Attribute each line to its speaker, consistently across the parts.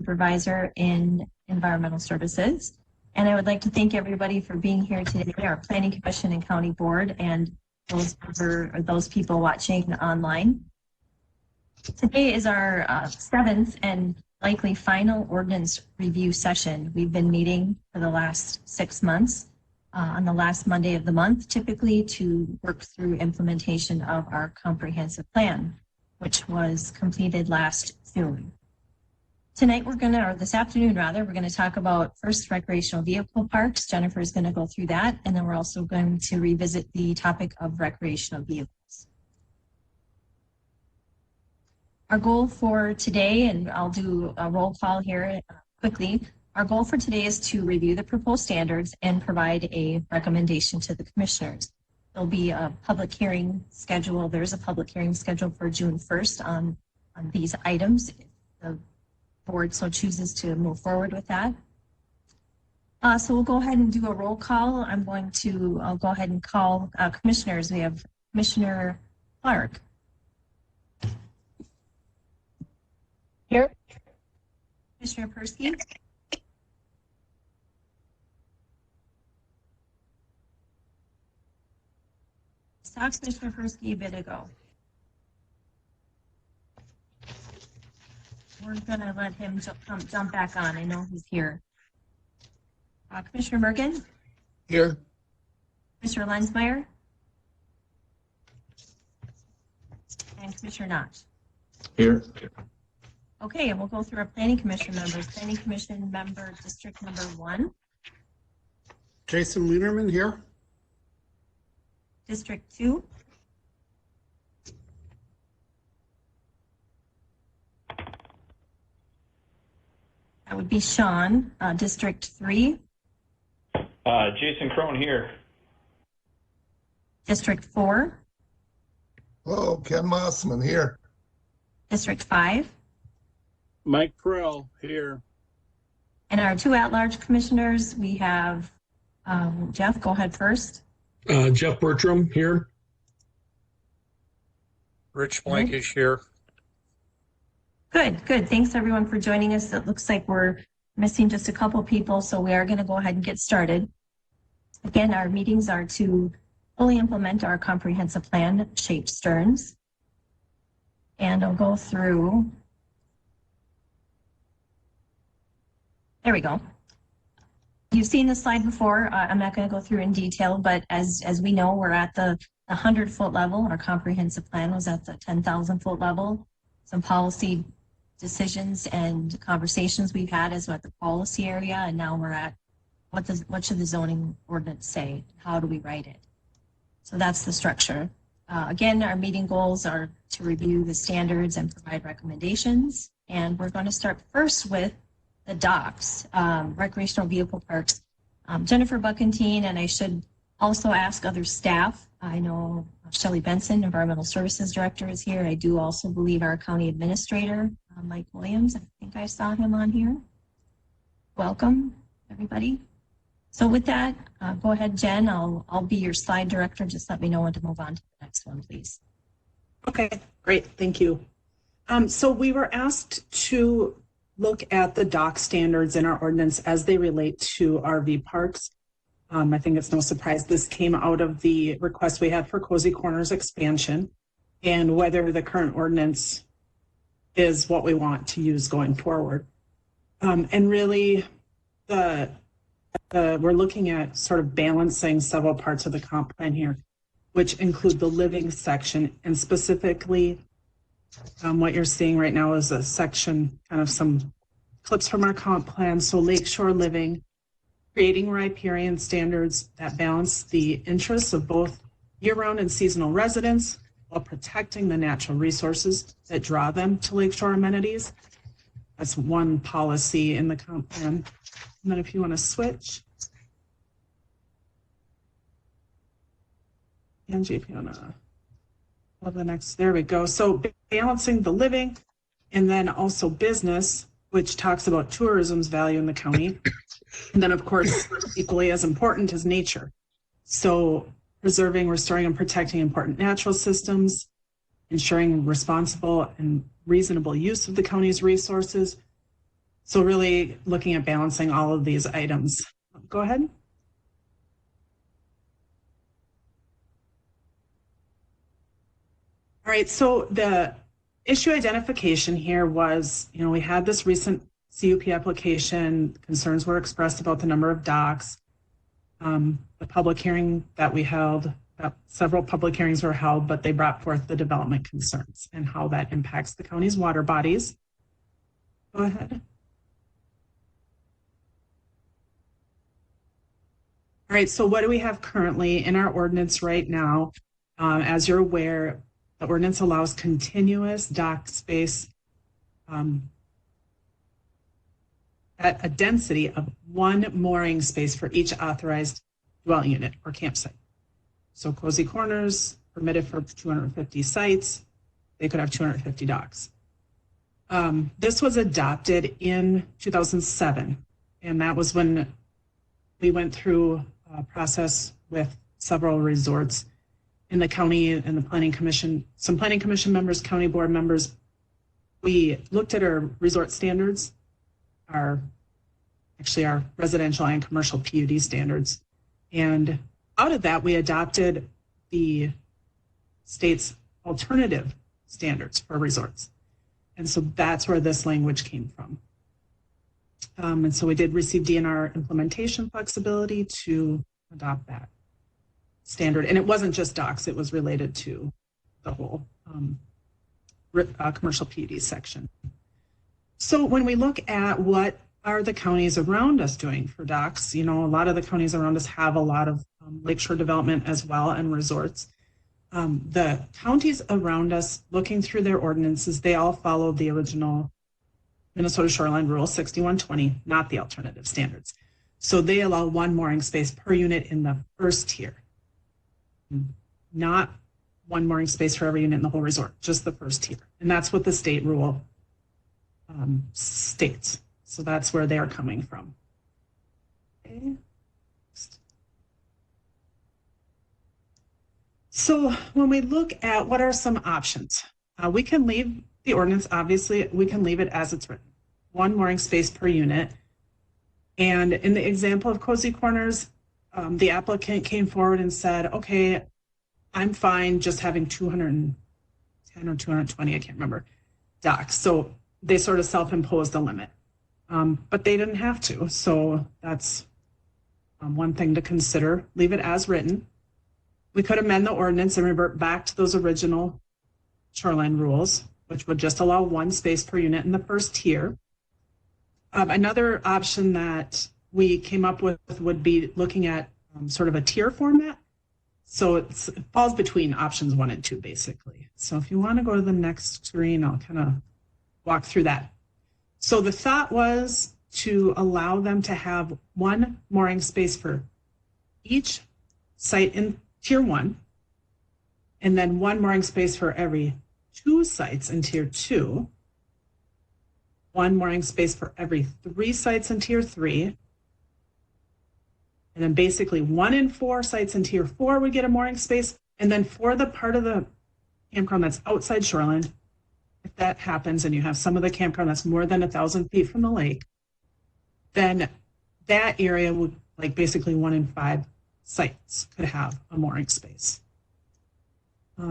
Speaker 1: Supervisor in Environmental Services. And I would like to thank everybody for being here today, our Planning Commission and County Board, and those people watching online. Today is our 7th and likely final ordinance review session. We've been meeting for the last 6 months on the last Monday of the month, typically to work through implementation of our comprehensive plan, which was completed last June. Tonight this afternoon rather, we're gonna talk about first recreational vehicle parks. Jennifer is gonna go through that, and then we're also going to revisit the topic of recreational vehicles. Our goal for today, and I'll do a roll call here quickly. Our goal for today is to review the proposed standards and provide a recommendation to the commissioners. There'll be a public hearing schedule. There's a public hearing scheduled for June 1st on these items. If the board so chooses to move forward with that. So we'll go ahead and do a roll call. I'll go ahead and call commissioners. We have Commissioner Clark.
Speaker 2: Here.
Speaker 1: Commissioner Persky. Saw Commissioner Persky a bit ago. We're gonna let him jump back on. I know he's here. Commissioner Mergen.
Speaker 3: Here.
Speaker 1: Commissioner Lensmeyer. And Commissioner Notch.
Speaker 3: Here.
Speaker 1: Okay, and we'll go through our Planning Commission members. Planning Commission member, District number 1.
Speaker 3: Jason Wienerman here.
Speaker 1: District 2. That would be Sean. District 3.
Speaker 4: Jason Crone here.
Speaker 1: District 4.
Speaker 5: Hello, Ken Mossman here.
Speaker 1: District 5.
Speaker 6: Mike Perrell here.
Speaker 1: And our 2 at-large commissioners, we have Jeff, go ahead first.
Speaker 7: Jeff Bertram here.
Speaker 6: Rich Blankish here.
Speaker 1: Good. Thanks everyone for joining us. It looks like we're missing just a couple people, so we are going to go ahead and get started. Again, our meetings are to fully implement our comprehensive plan, Shaped Stearns. And I'll go through. There we go. You've seen this slide before. I'm not going to go through in detail, but as we know, we're at the 100-foot level. Our comprehensive plan was at the 10,000-foot level. Some policy decisions and conversations we've had is at the policy area, and now we're at what should the zoning ordinance say? How do we write it? So that's the structure. Again, our meeting goals are to review the standards and provide recommendations. And we're going to start first with the docks, recreational vehicle parks. Jennifer Buckentine, and I should also ask other staff. I know Shelley Benson, Environmental Services Director, is here. I do also believe our County Administrator, Mike Williams. I think I saw him on here. Welcome, everybody. So with that, go ahead, Jen. I'll be your slide director. Just let me know when to move on to the next one, please.
Speaker 2: Okay, great. Thank you. So we were asked to look at the dock standards in our ordinance as they relate to RV parks. I think it's no surprise this came out of the request we had for Cozy Corners expansion and whether the current ordinance is what we want to use going forward. And really, we're looking at sort of balancing several parts of the comp plan here, which include the living section, and specifically what you're seeing right now is a section, kind of some clips from our comp plan. So lakeshore living, creating riparian standards that balance the interests of both year-round and seasonal residents while protecting the natural resources that draw them to lakeshore amenities. That's one policy in the comp plan. And then if you want to switch, Angie, if you want to love the next, there we go. So balancing the living and then also business, which talks about tourism's value in the county. And then of course, equally as important is nature. So preserving, restoring, and protecting important natural systems, ensuring responsible and reasonable use of the county's resources, So really looking at balancing all of these items. Go ahead. All right, so the issue identification here was, we had this recent CUP application, concerns were expressed about the number of docks. The public hearing that we held, several public hearings were held, but they brought forth the development concerns and how that impacts the county's water bodies. Go ahead. All right, so what do we have currently in our ordinance right now? As you're aware, the ordinance allows continuous dock space at a density of 1 mooring space for each authorized dwelling unit or campsite. So Cozy Corners permitted for 250 sites. They could have 250 docks. This was adopted in 2007, and that was when we went through a process with several resorts in the county and the planning commission, some planning commission members, county board members. We looked at our resort standards, our residential and commercial PUD standards. And out of that, we adopted the state's alternative standards for resorts. And so that's where this language came from. And so we did receive DNR implementation flexibility to adopt that standard. And it wasn't just docks, it was related to the whole commercial PUD section. So when we look at what are the counties around us doing for docks, a lot of the counties around us have a lot of lakeshore development as well and resorts. The counties around us, looking through their ordinances, they all follow the original Minnesota Shoreline Rule 6120, not the alternative standards. So they allow 1 mooring space per unit in the first tier, not 1 mooring space for every unit in the whole resort, just the first tier. And that's what the state rule states. So that's where they are coming from. Okay. So when we look at what are some options, we can leave the ordinance, obviously, we can leave it as it's written, 1 mooring space per unit. And in the example of Cozy Corners, the applicant came forward and said, okay, I'm fine just having 210 or 220, I can't remember, docks. So they sort of self-imposed the limit, but they didn't have to. So that's one thing to consider. Leave it as written. We could amend the ordinance and revert back to those original shoreline rules, which would just allow 1 space per unit in the first tier. Another option that we came up with would be looking at sort of a tier format. So it falls between options 1 and 2, basically. So if you want to go to the next screen, I'll kind of walk through that. So the thought was to allow them to have 1 mooring space for each site in tier 1, and then 1 mooring space for every 2 sites in tier 2, 1 mooring space for every 3 sites in tier 3, and then basically 1 in 4 sites in tier 4 would get a mooring space. And then for the part of the campground that's outside shoreline, if that happens and you have some of the campground that's more than 1,000 feet from the lake, then that area would, like basically 1 in 5 sites could have a mooring space.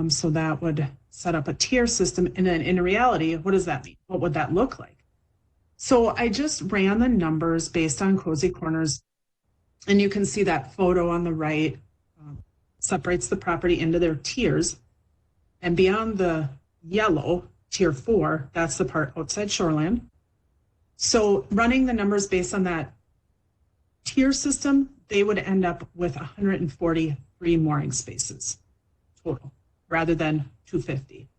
Speaker 2: So that would set up a tier system. And then in reality, what does that mean? What would that look like? So I just ran the numbers based on Cozy Corners, and you can see that photo on the right separates the property into their tiers. And beyond the yellow, tier 4, that's the part outside shoreline. So running the numbers based on that tier system, they would end up with 143 mooring spaces total, rather than 250.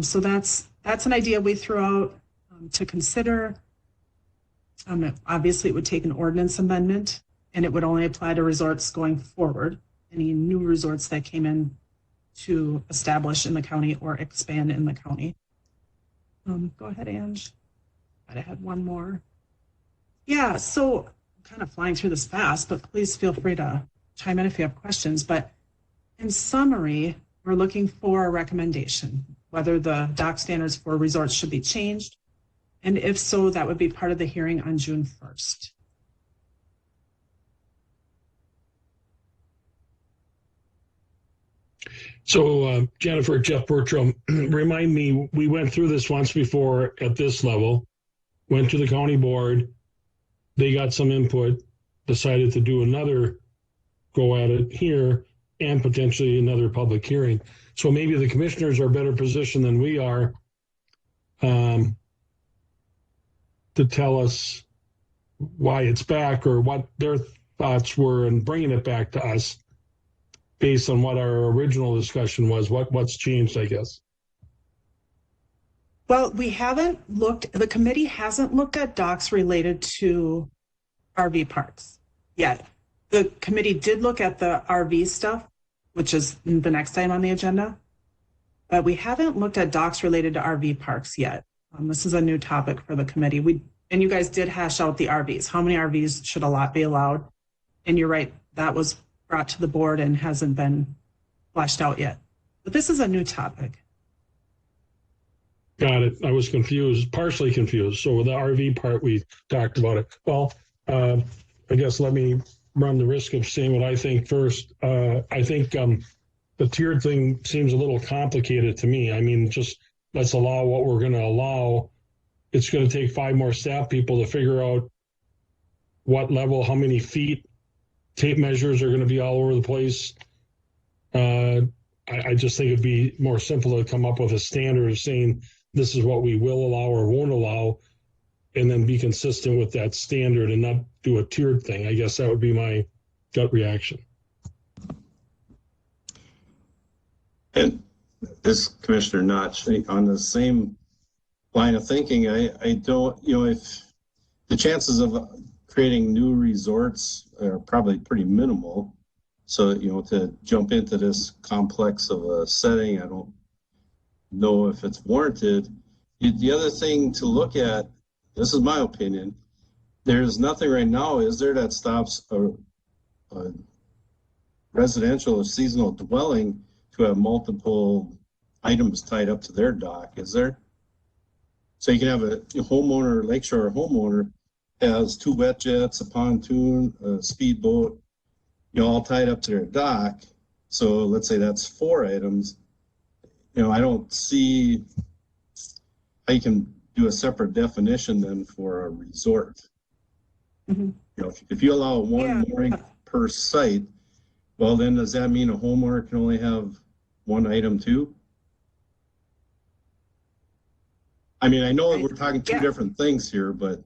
Speaker 2: So that's an idea we threw out to consider. Obviously, it would take an ordinance amendment, and it would only apply to resorts going forward, any new resorts that came in to establish in the county or expand in the county. Go ahead, Ange. I had one more. Yeah, so I'm kind of flying through this fast, but please feel free to chime in if you have questions. But in summary, we're looking for a recommendation, whether the dock standards for resorts should be changed And if so, that would be part of the hearing on June 1st.
Speaker 7: So Jennifer, Jeff Bertram, remind me, we went through this once before at this level, went to the county board, they got some input, decided to do another go at it here and potentially another public hearing. So maybe the commissioners are better positioned than we are to tell us why it's back or what their thoughts were in bringing it back to us based on what our original discussion was. What's changed, I guess.
Speaker 2: Well, the committee hasn't looked at docs related to RV parks yet. The committee did look at the RV stuff, which is the next item on the agenda, but we haven't looked at docs related to RV parks yet. This is a new topic for the committee. And you guys did hash out the RVs. How many RVs should a lot be allowed? And you're right, that was brought to the board and hasn't been fleshed out yet. But this is a new topic.
Speaker 7: Got it. I was confused, partially confused. So with the RV part, we talked about it. Well, I guess let me run the risk of saying what I think first. I think the tiered thing seems a little complicated to me. I mean, just let's allow what we're going to allow. It's going to take 5 more staff people to figure out what level, how many feet. Tape measures are going to be all over the place. I just think it'd be more simple to come up with a standard of saying this is what we will allow or won't allow, and then be consistent with that standard and not do a tiered thing. I guess that would be my gut reaction.
Speaker 8: And this Commissioner Notch, on the same line of thinking, I don't, if the chances of creating new resorts are probably pretty minimal. So, to jump into this complex of a setting, I don't know if it's warranted. The other thing to look at, this is my opinion, there's nothing right now, is there, that stops a residential or seasonal dwelling to have multiple items tied up to their dock, is there? So you can have a homeowner, lakeshore homeowner, has 2 wet jets, a pontoon, a speedboat, all tied up to their dock. So let's say that's 4 items. I don't see how you can do a separate definition then for a resort.
Speaker 2: Mm-hmm.
Speaker 8: If you allow one mooring per site, well, then does that mean a homeowner can only have 1 item too? I mean, I know we're talking 2 different things here, but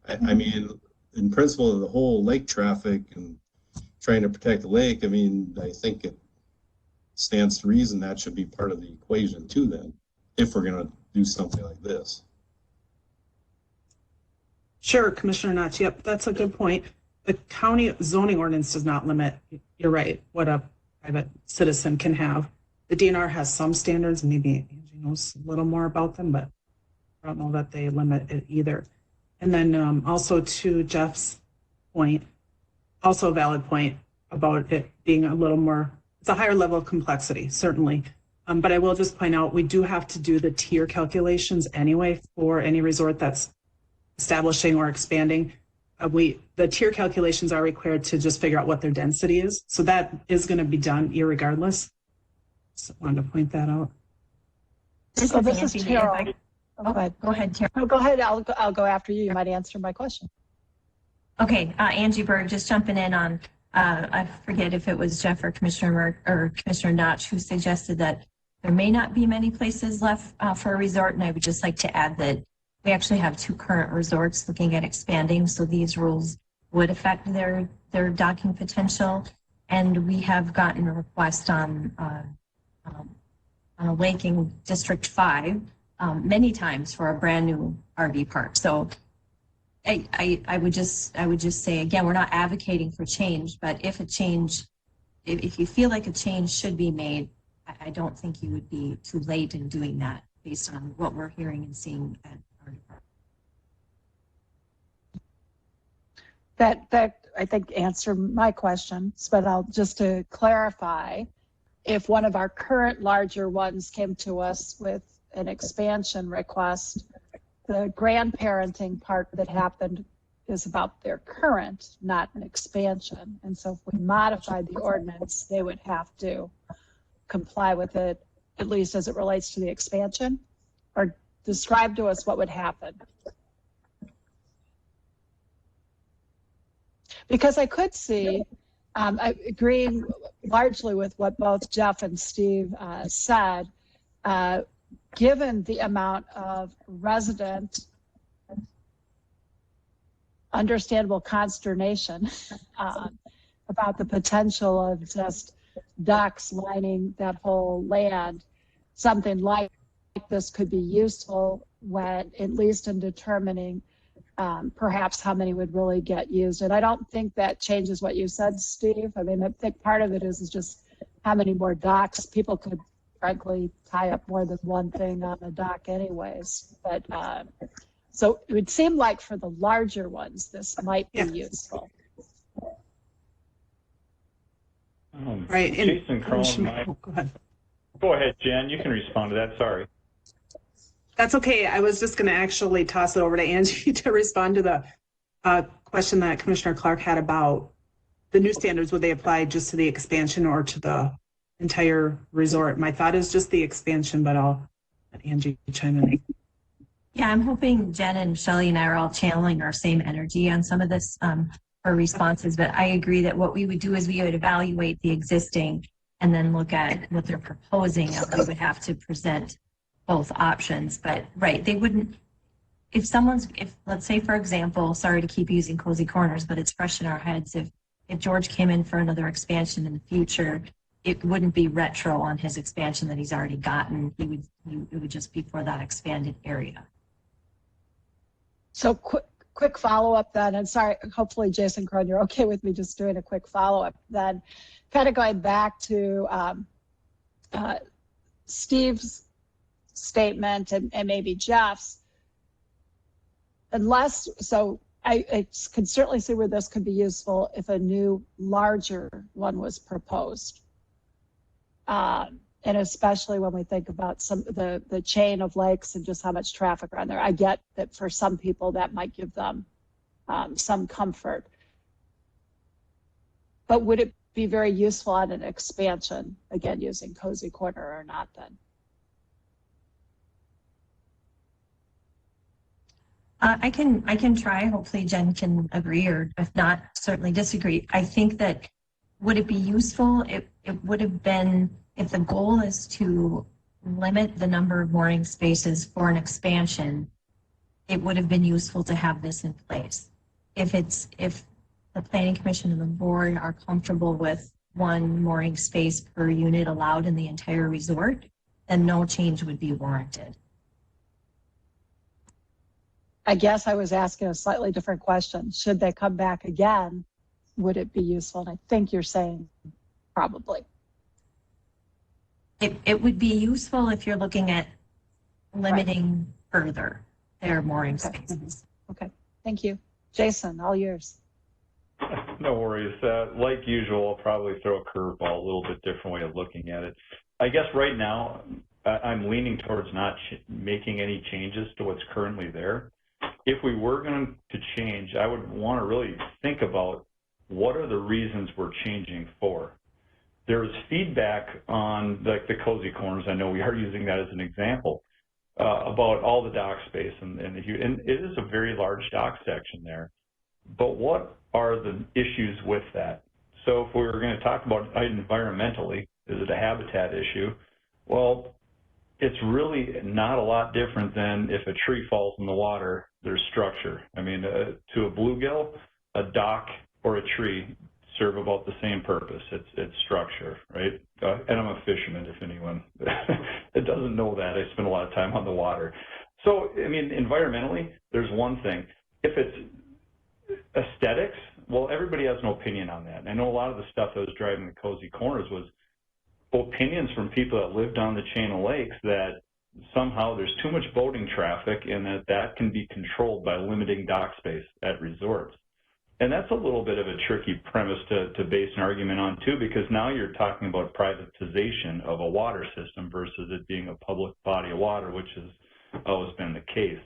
Speaker 8: I mean, in principle, the whole lake traffic and trying to protect the lake, I mean, I think it stands to reason that should be part of the equation too then, if we're going to do something like this.
Speaker 2: Sure, Commissioner Notch. Yep, that's a good point. The county zoning ordinance does not limit, you're right, what a private citizen can have. The DNR has some standards, maybe Angie knows a little more about them, but I don't know that they limit it either. And then also to Jeff's point, also a valid point about it being a little more, it's a higher level of complexity, certainly. But I will just point out, we do have to do the tier calculations anyway for any resort that's establishing or expanding. The tier calculations are required to just figure out what their density is. So that is going to be done irregardless. So I wanted to point that out.
Speaker 9: So this is Carol.
Speaker 1: Go ahead, Tara.
Speaker 9: No, go ahead. I'll go after you. You might answer my question.
Speaker 1: Okay, Angie Berg, just jumping in on, I forget if it was Jeff or Commissioner Notch who suggested that there may not be many places left for a resort, and I would just like to add that we actually have 2 current resorts looking at expanding, so these rules would affect their docking potential. And we have gotten a request on a lake in District 5 many times for a brand new RV park. So I would just say, again, we're not advocating for change, but if you feel like a change should be made, I don't think you would be too late in doing that based on what we're hearing and seeing at our department.
Speaker 9: That I think answered my questions, but I'll just to clarify, if one of our current larger ones came to us with an expansion request, the grandparenting part that happened is about their current, not an expansion. And so if we modified the ordinance, they would have to comply with it, at least as it relates to the expansion, or describe to us what would happen. Because I could see, I agreeing largely with what both Jeff and Steve said, given the amount of resident understandable consternation about the potential of just docks lining that whole land, something like this could be useful when, at least in determining perhaps how many would really get used. And I don't think that changes what you said, Steve. I mean, I think part of it is just how many more docks. People could frankly tie up more than one thing on a dock anyways. But so it would seem like for the larger ones, this might be useful.
Speaker 2: Right.
Speaker 4: Jason Crone,
Speaker 2: Go ahead.
Speaker 4: go ahead, Jen. You can respond to that. Sorry.
Speaker 2: That's okay. I was just going to actually toss it over to Angie to respond to the question that Commissioner Clark had about the new standards. Would they apply just to the expansion or to the entire resort? My thought is just the expansion, but I'll let Angie chime in.
Speaker 1: Yeah, I'm hoping Jen and Shelley and I are all channeling our same energy on some of this for responses, but I agree that what we would do is we would evaluate the existing and then look at what they're proposing, and we would have to present both options. But right, they wouldn't, if let's say, for example, sorry to keep using cozy corners, but it's fresh in our heads, if George came in for another expansion in the future, it wouldn't be retro on his expansion that he's already gotten. It would just be for that expanded area.
Speaker 9: So quick follow-up then, and sorry, hopefully Jason Crone, you're okay with me just doing a quick follow-up then. Kind of going back to Steve's statement and maybe Jeff's, so I could certainly see where this could be useful if a new larger one was proposed. And especially when we think about some the chain of lakes and just how much traffic around there. I get that for some people that might give them some comfort. But would it be very useful on an expansion, again, using cozy corner or not then?
Speaker 1: I can try. Hopefully Jen can agree, or if not, certainly disagree. I think that would it be useful? It would have been, if the goal is to limit the number of mooring spaces for an expansion, it would have been useful to have this in place. If the Planning Commission and the board are comfortable with one mooring space per unit allowed in the entire resort, then no change would be warranted.
Speaker 9: I guess I was asking a slightly different question. Should they come back again, would it be useful? And I think you're saying probably.
Speaker 1: It would be useful if you're looking at limiting further their mooring spaces.
Speaker 9: Okay, thank you. Jason, all yours.
Speaker 4: No worries. Like usual, I'll probably throw a curveball, a little bit different way of looking at it. I guess right now, I'm leaning towards not making any changes to what's currently there. If we were going to change, I would want to really think about what are the reasons we're changing for. There's feedback on the cozy corners. I know we are using that as an example about all the dock space, and it is a very large dock section there. But what are the issues with that? So if we were going to talk about it environmentally, is it a habitat issue? Well, it's really not a lot different than if a tree falls in the water, there's structure. I mean, to a bluegill, a dock or a tree serve about the same purpose. It's structure, right? And I'm a fisherman, if anyone that doesn't know that. I spend a lot of time on the water. So, I mean, environmentally, there's one thing. If it's aesthetics, well, everybody has an opinion on that. And I know a lot of the stuff that was driving the cozy corners was opinions from people that lived on the chain of lakes that somehow there's too much boating traffic and that can be controlled by limiting dock space at resorts. And that's a little bit of a tricky premise to base an argument on too, because now you're talking about privatization of a water system versus it being a public body of water, which has always been the case.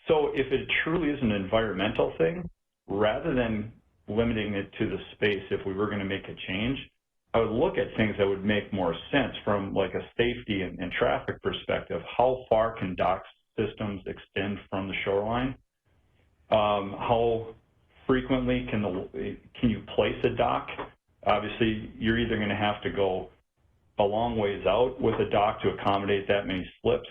Speaker 4: So if it truly is an environmental thing, rather than limiting it to the space, if we were going to make a change, I would look at things that would make more sense from like a safety and traffic perspective. How far can dock systems extend from the shoreline? How frequently can you place a dock? Obviously, you're either going to have to go a long ways out with a dock to accommodate that many slips,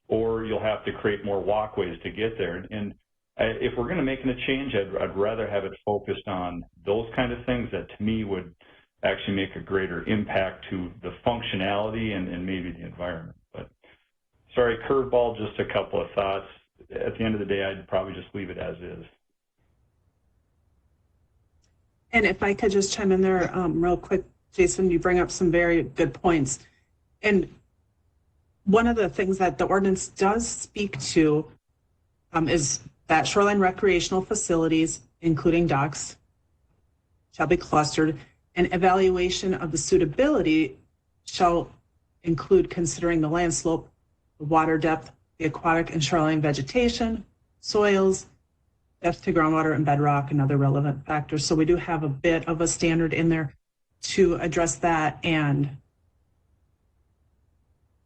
Speaker 4: or you'll have to create more walkways to get there. And if we're going to make a change, I'd rather have it focused on those kind of things that to me would actually make a greater impact to the functionality and maybe the environment. But sorry, curveball, just a couple of thoughts. At the end of the day, I'd probably just leave it as is.
Speaker 2: And if I could just chime in there real quick, Jason, you bring up some very good points. And one of the things that the ordinance does speak to is that shoreline recreational facilities, including docks, shall be clustered, and evaluation of the suitability shall include considering the land slope, the water depth, the aquatic and shoreline vegetation, soils, depth to groundwater and bedrock, and other relevant factors. So we do have a bit of a standard in there to address that. And,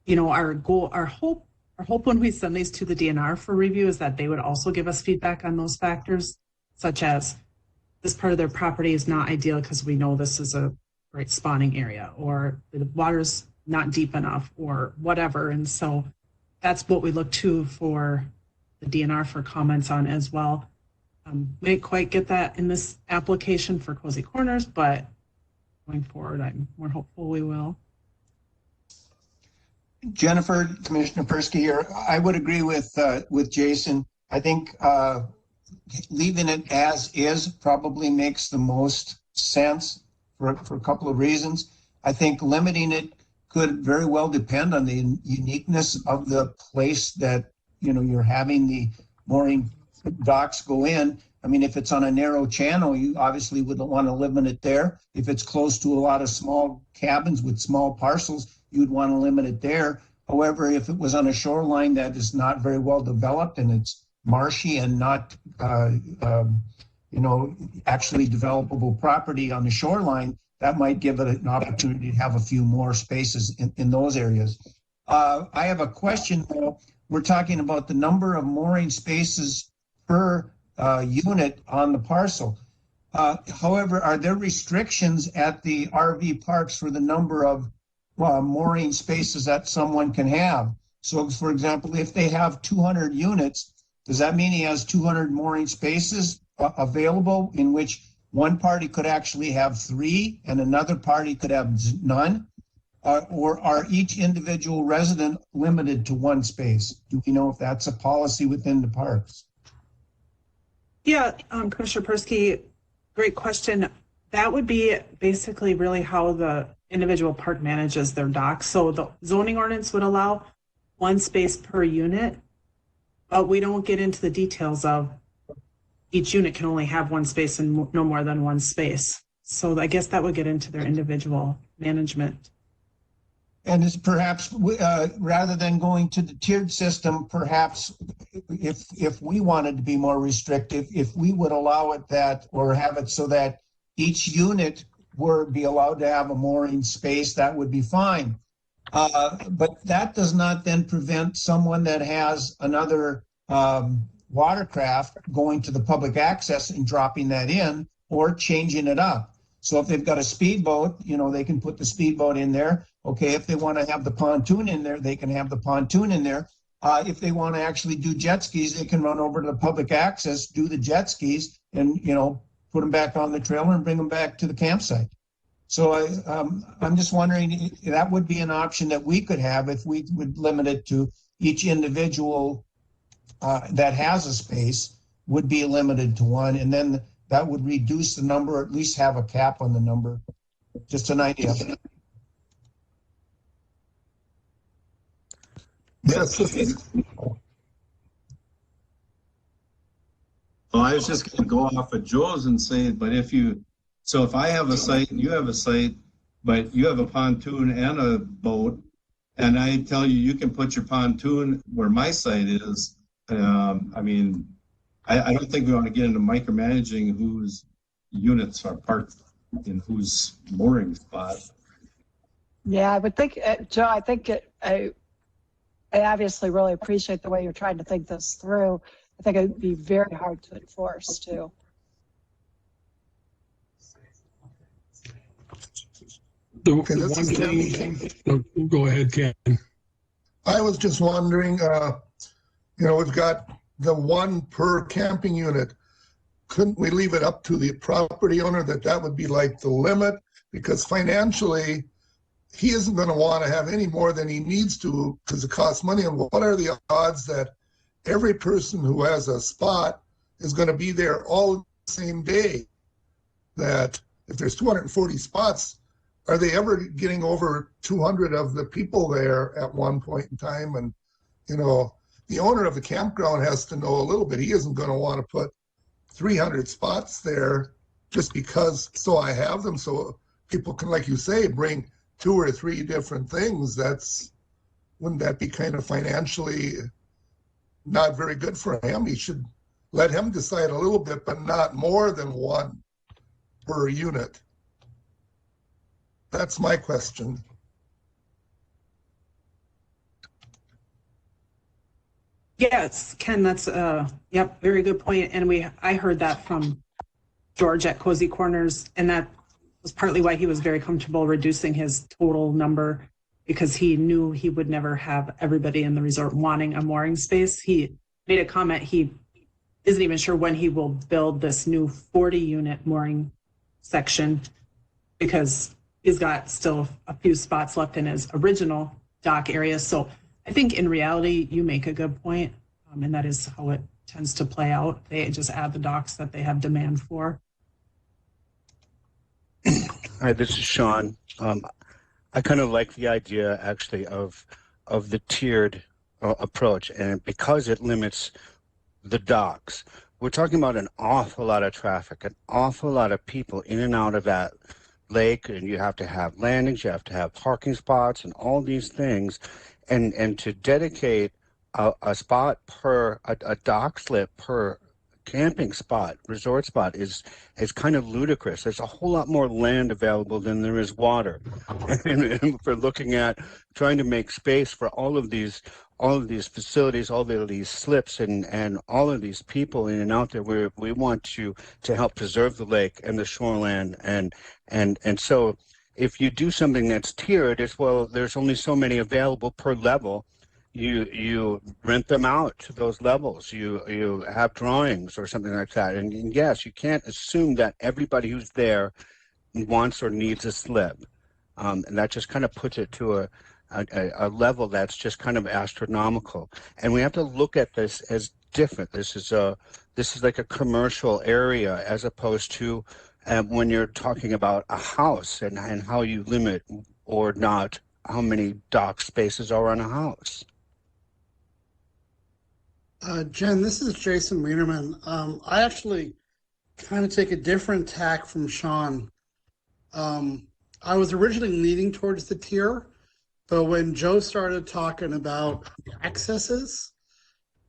Speaker 2: you know, our hope when we send these to the DNR for review is that they would also give us feedback on those factors, such as this part of their property is not ideal because we know this is a great spawning area, or the water's not deep enough, or whatever. And so that's what we look to for the DNR for comments on as well. We didn't quite get that in this application for Cozy Corners, but going forward, I'm more hopeful we will.
Speaker 10: Jennifer, Commissioner Persky here. I would agree with Jason. I think leaving it as is probably makes the most sense for a couple of reasons. I think limiting it could very well depend on the uniqueness of the place that, you know, you're having the mooring docks go in. I mean, if it's on a narrow channel, you obviously wouldn't want to limit it there. If it's close to a lot of small cabins with small parcels, you'd want to limit it there. However, if it was on a shoreline that is not very well developed and it's marshy and not, you know, actually developable property on the shoreline, that might give it an opportunity to have a few more spaces in those areas. I have a question, though. We're talking about the number of mooring spaces per unit on the parcel. However, are there restrictions at the RV parks for the number of mooring spaces that someone can have? So, for example, if they have 200 units, does that mean he has 200 mooring spaces available in which one party could actually have 3 and another party could have none? Or are each individual resident limited to 1 space? Do we know if that's a policy within the parks?
Speaker 2: Yeah, Commissioner Persky, great question. That would be basically really how the individual park manages their docks. So the zoning ordinance would allow 1 space per unit, but we don't get into the details of each unit can only have 1 space and no more than 1 space. So I guess that would get into their individual management.
Speaker 10: And is perhaps rather than going to the tiered system, perhaps if we wanted to be more restrictive, if we would allow it that, or have it so that each unit would be allowed to have a mooring space, that would be fine. But that does not then prevent someone that has another watercraft going to the public access and dropping that in or changing it up. So if they've got a speedboat, you know, they can put the speedboat in there. Okay, if they want to have the pontoon in there, they can have the pontoon in there. If they want to actually do jet skis, they can run over to the public access, do the jet skis, and, you know, put them back on the trailer and bring them back to the campsite. So I'm just wondering if that would be an option that we could have if we would limit it to each individual that has a space would be limited to 1, and then that would reduce the number, or at least have a cap on the number. Just an idea.
Speaker 5: Yes.
Speaker 8: Well, I was just going to go off of Joe's and say, but if I have a site and you have a site, but you have a pontoon and a boat, and I tell you, you can put your pontoon where my site is, I mean, I don't think we want to get into micromanaging whose units are parked in whose mooring spot.
Speaker 9: Yeah, I would think, Joe, I think I obviously really appreciate the way you're trying to think this through. I think it'd be very hard to enforce too.
Speaker 7: The
Speaker 5: this
Speaker 7: one
Speaker 5: is
Speaker 7: thing, go ahead, Ken.
Speaker 5: I was just wondering, we've got the one per camping unit. Couldn't we leave it up to the property owner that would be like the limit? Because financially, he isn't going to want to have any more than he needs to because it costs money. And what are the odds that every person who has a spot is going to be there all the same day? That if there's 240 spots, are they ever getting over 200 of the people there at one point in time? And, the owner of the campground has to know a little bit. He isn't going to want to put 300 spots there just because, so I have them so people can, like you say, bring 2 or 3 different things. Wouldn't that be kind of financially not very good for him? He should let him decide a little bit, but not more than 1 per unit. That's my question.
Speaker 2: Yes, Ken, that's very good point. And I heard that from George at Cozy Corners, and that was partly why he was very comfortable reducing his total number, because he knew he would never have everybody in the resort wanting a mooring space. He made a comment, he isn't even sure when he will build this new 40-unit mooring section, because he's got still a few spots left in his original dock area. So I think in reality, you make a good point, and that is how it tends to play out. They just add the docks that they have demand for.
Speaker 6: Hi, this is Sean. I kind of like the idea actually of the tiered approach, and because it limits the docks, we're talking about an awful lot of traffic, an awful lot of people in and out of that lake, and you have to have landings, you have to have parking spots and all these things, and to dedicate a spot per a dock slip per camping spot, resort spot is kind of ludicrous. There's a whole lot more land available than there is water, and for looking at trying to make space for all of these facilities, all of these slips, and all of these people in and out there. We want to help preserve the lake and the shoreline, and so if you do something that's tiered, it's, well, there's only so many available per level. You rent them out to those levels. You have drawings or something like that. And yes, you can't assume that everybody who's there wants or needs a slip. And that just kind of puts it to a level that's just kind of astronomical. And we have to look at this as different. This is like a commercial area, as opposed to when you're talking about a house and how you limit or not how many dock spaces are on a house.
Speaker 3: Jen, this is Jason Wienerman. I actually kind of take a different tack from Sean. I was originally leaning towards the tier, but when Joe started talking about accesses,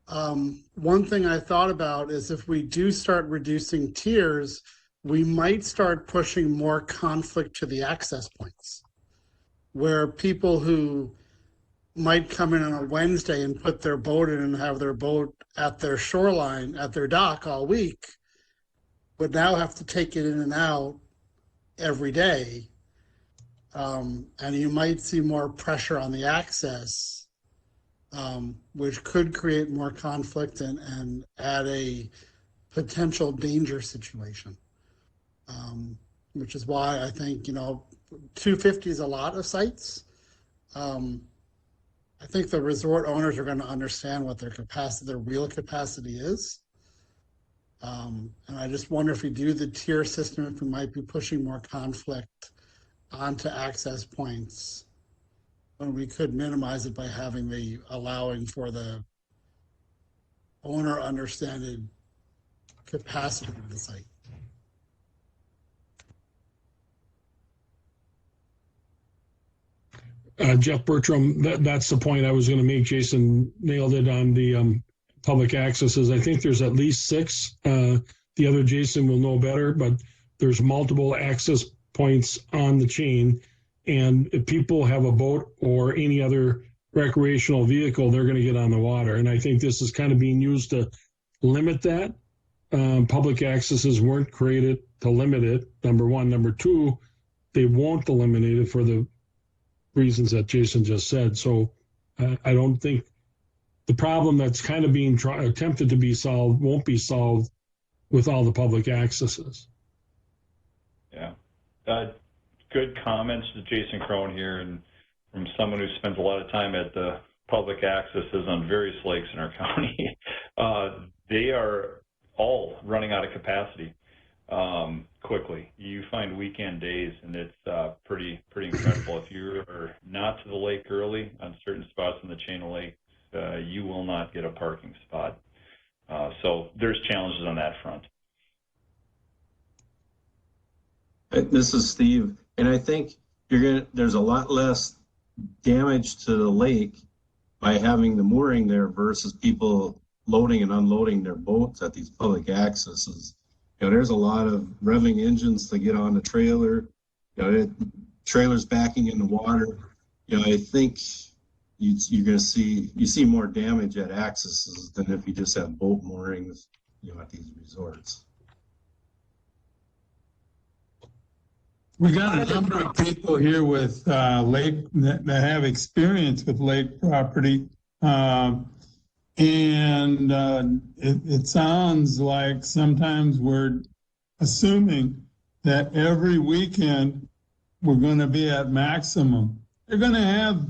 Speaker 3: one thing I thought about is if we do start reducing tiers, we might start pushing more conflict to the access points, where people who might come in on a Wednesday and put their boat in and have their boat at their shoreline, at their dock all week, would now have to take it in and out every day. And you might see more pressure on the access, which could create more conflict and add a potential danger situation. Which is why I think, 250 is a lot of sites. I think the resort owners are going to understand what their capacity, their real capacity is. And I just wonder if we do the tier system, if we might be pushing more conflict onto access points when we could minimize it by allowing for the owner understanding capacity of the site.
Speaker 7: Jeff Bertram, that's the point I was going to make. Jason nailed it on the public accesses. I think there's at least 6. The other Jason will know better, but there's multiple access points on the chain. And if people have a boat or any other recreational vehicle, they're going to get on the water. And I think this is kind of being used to limit that. Public accesses weren't created to limit it, number one. Number two, they won't eliminate it for the reasons that Jason just said. So I don't think the problem that's kind of being attempted to be solved won't be solved with all the public accesses.
Speaker 4: Yeah. Good comments to Jason Crone here, and from someone who spends a lot of time at the public accesses on various lakes in our county. They are all running out of capacity quickly. You find weekend days, and it's pretty incredible. If you are not to the lake early on certain spots in the chain of lakes, you will not get a parking spot. So there's challenges on that front.
Speaker 8: This is Steve, and I think there's a lot less damage to the lake by having the mooring there versus people loading and unloading their boats at these public accesses. There's a lot of revving engines to get on the trailer, trailers backing in the water. I think you're going to see more damage at accesses than if you just have boat moorings, at these resorts.
Speaker 11: We got a number of people here with lake that have experience with lake property, and it sounds like sometimes we're assuming that every weekend we're going to be at maximum. You're going to have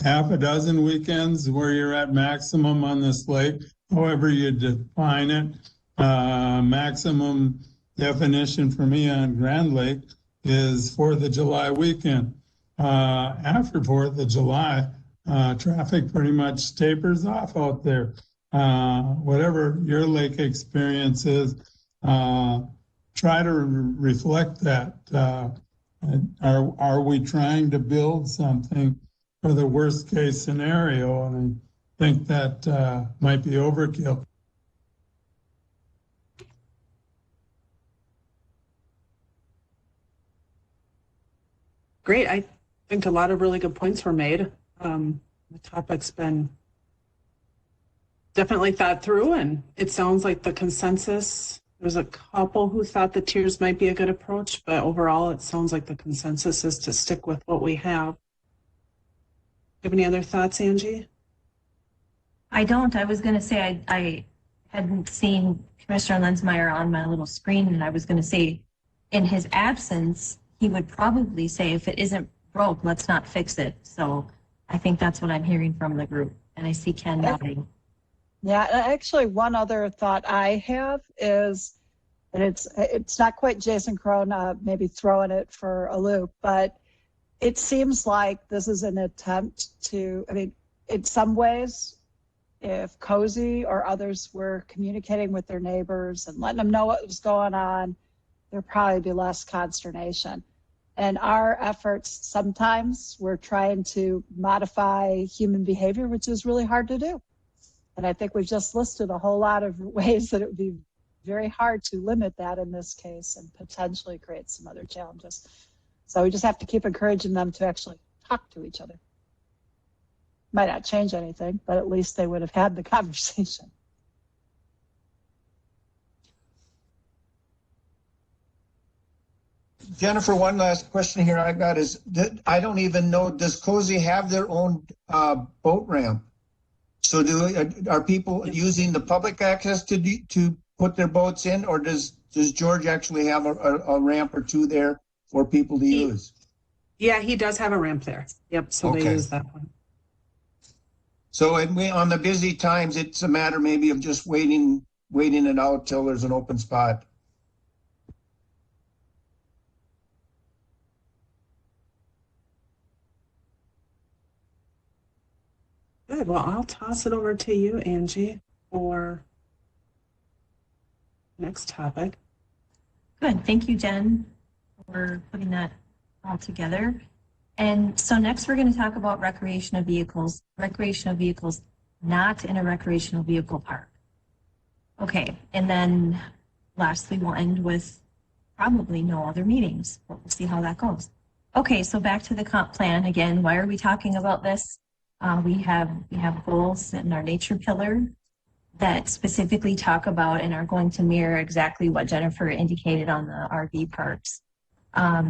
Speaker 11: half a dozen weekends where you're at maximum on this lake, however you define it. Maximum definition for me on Grand Lake is 4th of July weekend. After 4th of July, traffic pretty much tapers off out there. Whatever your lake experience is, try to reflect that. Are we trying to build something for the worst case scenario? And I think that might be overkill.
Speaker 2: Great. I think a lot of really good points were made. The topic's been definitely thought through, and it sounds like the consensus, there's a couple who thought the tiers might be a good approach, but overall it sounds like the consensus is to stick with what we have. Do you have any other thoughts, Angie?
Speaker 1: I don't. I was going to say I hadn't seen Commissioner Lenzmeyer on my little screen, and I was going to say in his absence, he would probably say, if it isn't broke, let's not fix it. So I think that's what I'm hearing from the group. And I see Ken nodding.
Speaker 9: Yeah, actually, one other thought I have is, and it's not quite Jason Crone maybe throwing it for a loop, but it seems like this is an attempt to, in some ways, if Cozy or others were communicating with their neighbors and letting them know what was going on, there'd probably be less consternation. And our efforts, sometimes we're trying to modify human behavior, which is really hard to do. And I think we've just listed a whole lot of ways that it would be very hard to limit that in this case and potentially create some other challenges. So we just have to keep encouraging them to actually talk to each other. Might not change anything, but at least they would have had the conversation.
Speaker 10: Jennifer, one last question here I got is that I don't even know, does Cozy have their own boat ramp? So are people using the public access to put their boats in, or does George actually have a ramp or two there for people to use?
Speaker 2: Yeah, he does have a ramp there. Yep, so
Speaker 10: Okay.
Speaker 2: they use that one.
Speaker 10: So on the busy times, it's a matter maybe of just waiting it out till there's an open spot.
Speaker 2: Good. Well, I'll toss it over to you, Angie, for next topic.
Speaker 1: Good. Thank you, Jen, for putting that all together. And so next we're going to talk about recreational vehicles. Recreational vehicles not in a recreational vehicle park. Okay, and then lastly, we'll end with probably no other meetings, but we'll see how that goes. Okay, so back to the comp plan again. Why are we talking about this? We have goals in our nature pillar that specifically talk about and are going to mirror exactly what Jennifer indicated on the RV parks.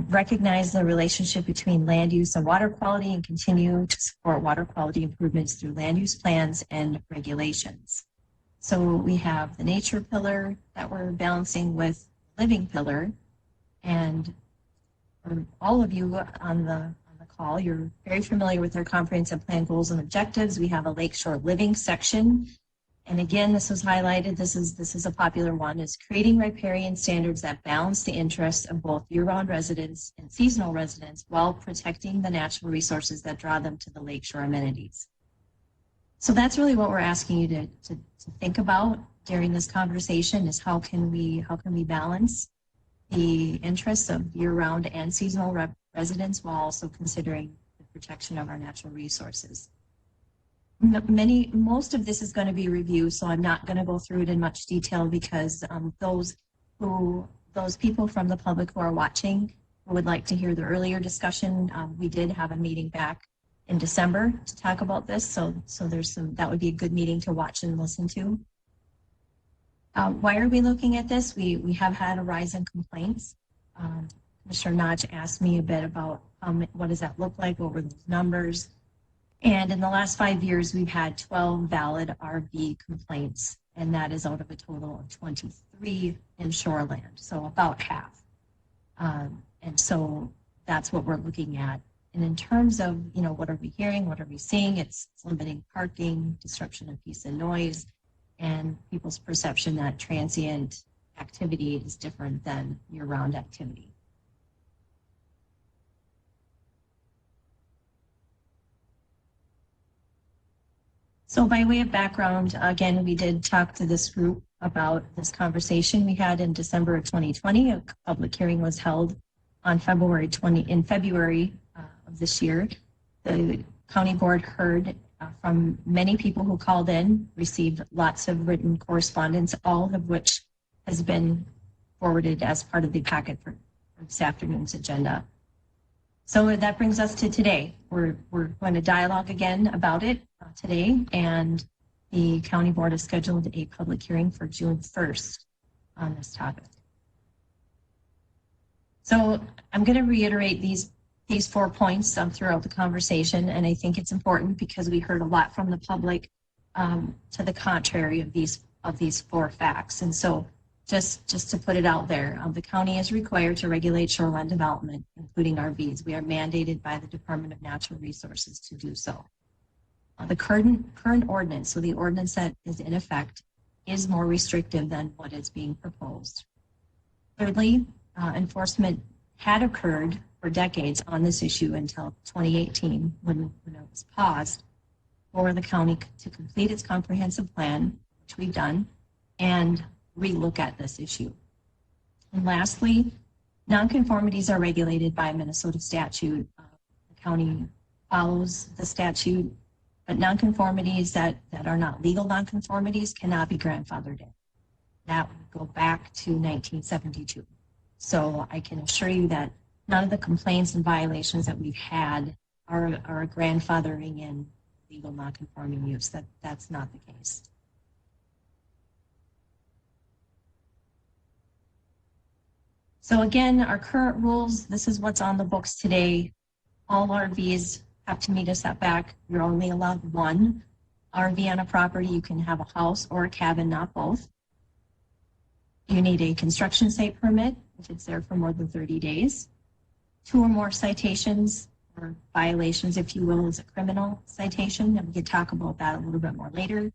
Speaker 1: Recognize the relationship between land use and water quality and continue to support water quality improvements through land use plans and regulations. So we have the nature pillar that we're balancing with living pillar, and for all of you on the call, you're very familiar with our comprehensive plan goals and objectives. We have a lakeshore living section. And again, this was highlighted, this is a popular one, is creating riparian standards that balance the interests of both year-round residents and seasonal residents while protecting the natural resources that draw them to the lakeshore amenities. So that's really what we're asking you to think about during this conversation, is how can we balance the interests of year-round and seasonal residents while also considering the protection of our natural resources. Most of this is going to be review, so I'm not going to go through it in much detail because those people from the public who are watching who would like to hear the earlier discussion, we did have a meeting back in December to talk about this, so there's that would be a good meeting to watch and listen to. Why are we looking at this? We have had a rise in complaints. Commissioner Notch asked me a bit about what does that look like, what were those numbers? And in the last 5 years, we've had 12 valid RV complaints, and that is out of a total of 23 in shoreland, so about half. And so that's what we're looking at. And in terms of, what are we hearing, what are we seeing? It's limiting parking, disruption of peace and noise, and people's perception that transient activity is different than year-round activity. So by way of background, again, we did talk to this group about this conversation we had in December of 2020. A public hearing was held on February of this year. The county board heard from many people who called in, received lots of written correspondence, all of which has been forwarded as part of the packet for this afternoon's agenda. So that brings us to today. We're going to dialogue again about it today, and the county board has scheduled a public hearing for June 1st on this topic. So I'm going to reiterate these 4 points throughout the conversation, and I think it's important because we heard a lot from the public to the contrary of these 4 facts. And so just to put it out there, the county is required to regulate shoreline development, including RVs. We are mandated by the Department of Natural Resources to do so. The current ordinance, so the ordinance that is in effect, is more restrictive than what is being proposed. Thirdly, enforcement had occurred for decades on this issue until 2018 when it was paused for the county to complete its comprehensive plan, which we've done, and relook at this issue. And lastly, nonconformities are regulated by Minnesota statute. The county follows the statute, but nonconformities that are not legal nonconformities cannot be grandfathered in. That would go back to 1972. So I can assure you that none of the complaints and violations that we've had are grandfathering in legal nonconforming use. That's not the case. So again, our current rules, this is what's on the books today. All RVs have to meet a setback. You're only allowed 1 RV on a property. You can have a house or a cabin, not both. You need a construction site permit if it's there for more than 30 days. 2 or more citations or violations, if you will, is a criminal citation, and we can talk about that a little bit more later.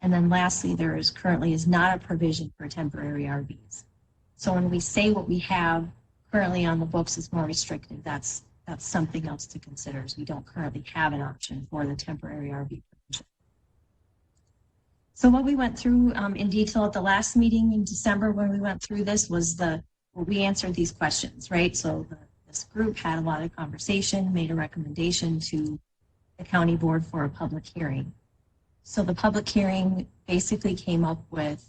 Speaker 1: And then lastly, there is currently not a provision for temporary RVs. So when we say what we have currently on the books is more restrictive, that's something else to consider, as we don't currently have an option for the temporary RV provision. So what we went through in detail at the last meeting in December when we went through this was we answered these questions, right? So this group had a lot of conversation, made a recommendation to the county board for a public hearing. So the public hearing basically came up with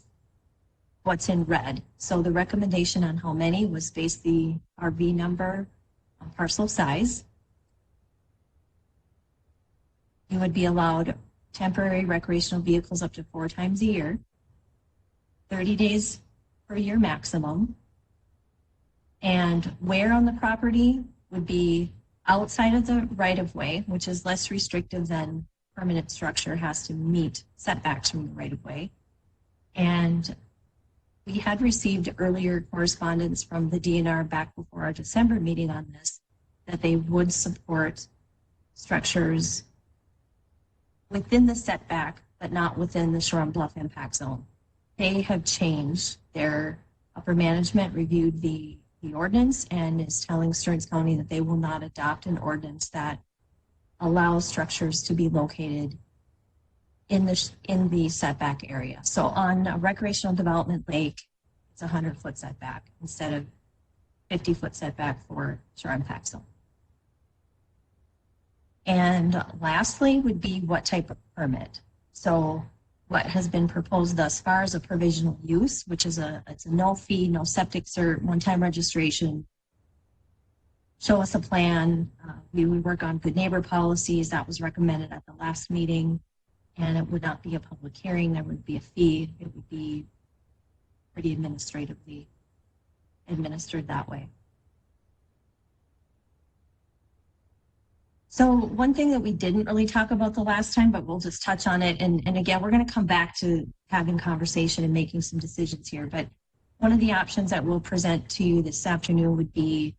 Speaker 1: what's in red. So the recommendation on how many was based the RV number, parcel size. You would be allowed temporary recreational vehicles up to 4 times a year, 30 days per year maximum. And where on the property would be outside of the right-of-way, which is less restrictive than permanent structure has to meet setbacks from the right-of-way. And we had received earlier correspondence from the DNR back before our December meeting on this, that they would support structures within the setback, but not within the Shore and Bluff impact zone. They have changed. Their upper management reviewed the ordinance and is telling Stearns County that they will not adopt an ordinance that allows structures to be located in the setback area. So on a recreational development lake, it's a 100-foot setback instead of 50-foot setback for shore impact zone. And lastly would be what type of permit. So what has been proposed thus far is a provisional use, which is it's a no fee, no septic cert, one-time registration. Show us a plan. We would work on good neighbor policies. That was recommended at the last meeting. And it would not be a public hearing. There would be a fee. It would be pretty administratively administered that way. So one thing that we didn't really talk about the last time, but we'll just touch on it. And again, we're going to come back to having conversation and making some decisions here. But one of the options that we'll present to you this afternoon would be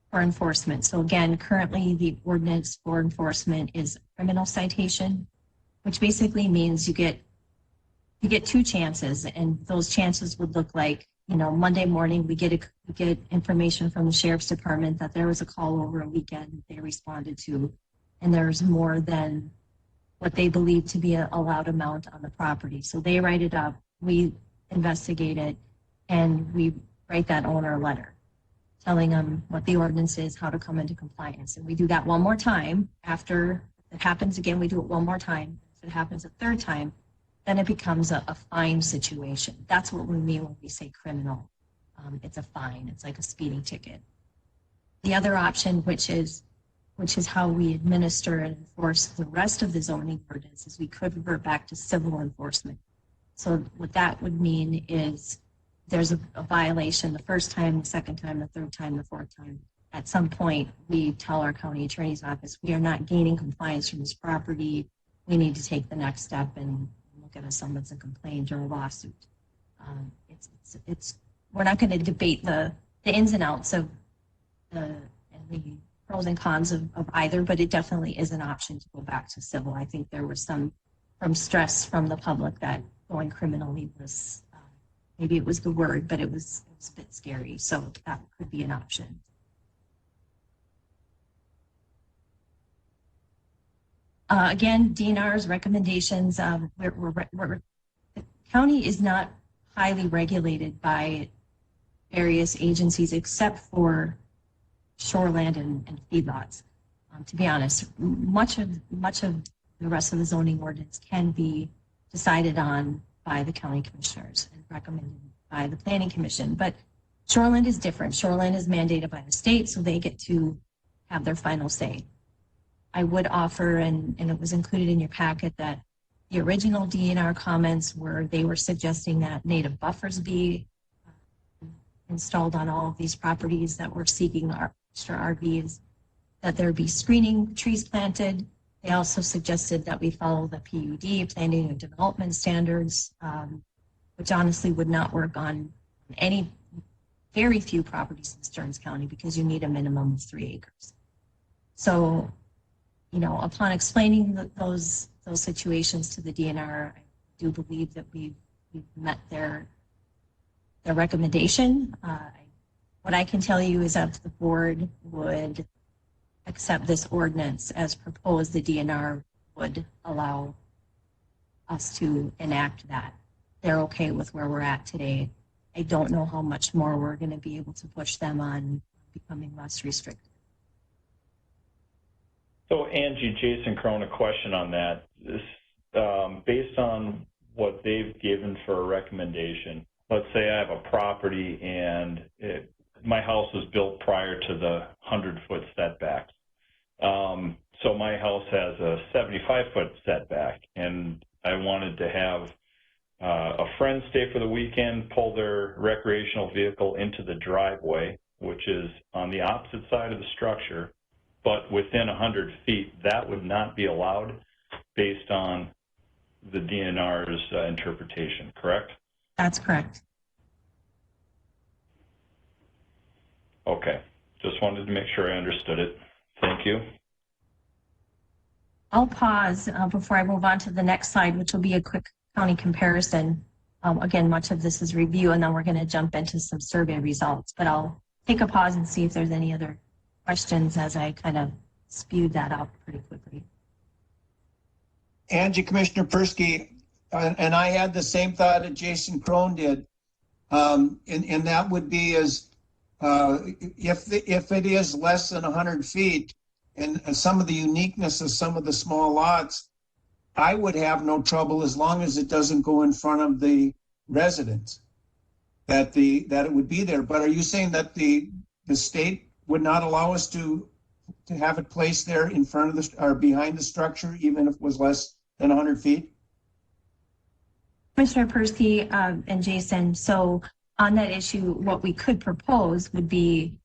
Speaker 1: for enforcement. So again, currently the ordinance for enforcement is criminal citation, which basically means you get 2 chances, and those chances would look like, you know, Monday morning we get information from the sheriff's department that there was a call over a weekend that they responded to, and there's more than what they believe to be a allowed amount on the property. So they write it up, we investigate it, and we write that owner a letter telling them what the ordinance is, how to come into compliance. And we do that one more time. After it happens again, we do it one more time. If it happens a 3rd time, then it becomes a fine situation. That's what we mean when we say criminal. It's a fine. It's like a speeding ticket. The other option, which is how we administer and enforce the rest of the zoning ordinance, is we could revert back to civil enforcement. So what that would mean is there's a violation the 1st time, the 2nd time, the 3rd time, the 4th time. At some point, we tell our county attorney's office, we are not gaining compliance from this property. We need to take the next step and look at a summons and complaint or a lawsuit. We're not going to debate the ins and outs of the pros and cons of either, but it definitely is an option to go back to civil. I think there was some stress from the public that going criminally was, maybe it was the word, but it was a bit scary. So that could be an option. Again, DNR's recommendations, the county is not highly regulated by various agencies except for shoreland and feedlots. To be honest, much of the rest of the zoning ordinance can be decided on by the county commissioners and recommended by the planning commission. But shoreland is different. Shoreland is mandated by the state, so they get to have their final say. I would offer, and it was included in your packet, that the original DNR comments they were suggesting that native buffers be installed on all of these properties that were seeking extra RVs, that there be screening trees planted. They also suggested that we follow the PUD, planning and development standards, which honestly would not work on very few properties in Stearns County because you need a minimum of 3 acres. So, you know, upon explaining those situations to the DNR, I do believe that we've met their recommendation. What I can tell you is that if the board would accept this ordinance as proposed, the DNR would allow us to enact that. They're okay with where we're at today. I don't know how much more we're going to be able to push them on becoming less restrictive.
Speaker 4: So Angie, Jason Crone, a question on that. based on what they've given for a recommendation, let's say I have a property and my house was built prior to the 100-foot setback. So my house has a 75-foot setback, and I wanted to have a friend stay for the weekend, pull their recreational vehicle into the driveway, which is on the opposite side of the structure, but within 100 feet. That would not be allowed based on the DNR's interpretation, correct?
Speaker 1: That's correct.
Speaker 4: Okay, just wanted to make sure I understood it. Thank you.
Speaker 1: I'll pause before I move on to the next slide, which will be a quick county comparison. Again, much of this is review, and then we're going to jump into some survey results. But I'll take a pause and see if there's any other questions as I kind of spewed that out pretty quickly.
Speaker 10: Angie, Commissioner Persky, and I had the same thought that Jason Crone did, and that would be as if it is less than 100 feet, and some of the uniqueness of some of the small lots, I would have no trouble as long as it doesn't go in front of the residents, that it would be there. But are you saying that the state would not allow us to have it placed there in front of the or behind the structure, even if it was less than 100 feet?
Speaker 1: Commissioner Persky and Jason, so on that issue, what we could propose would be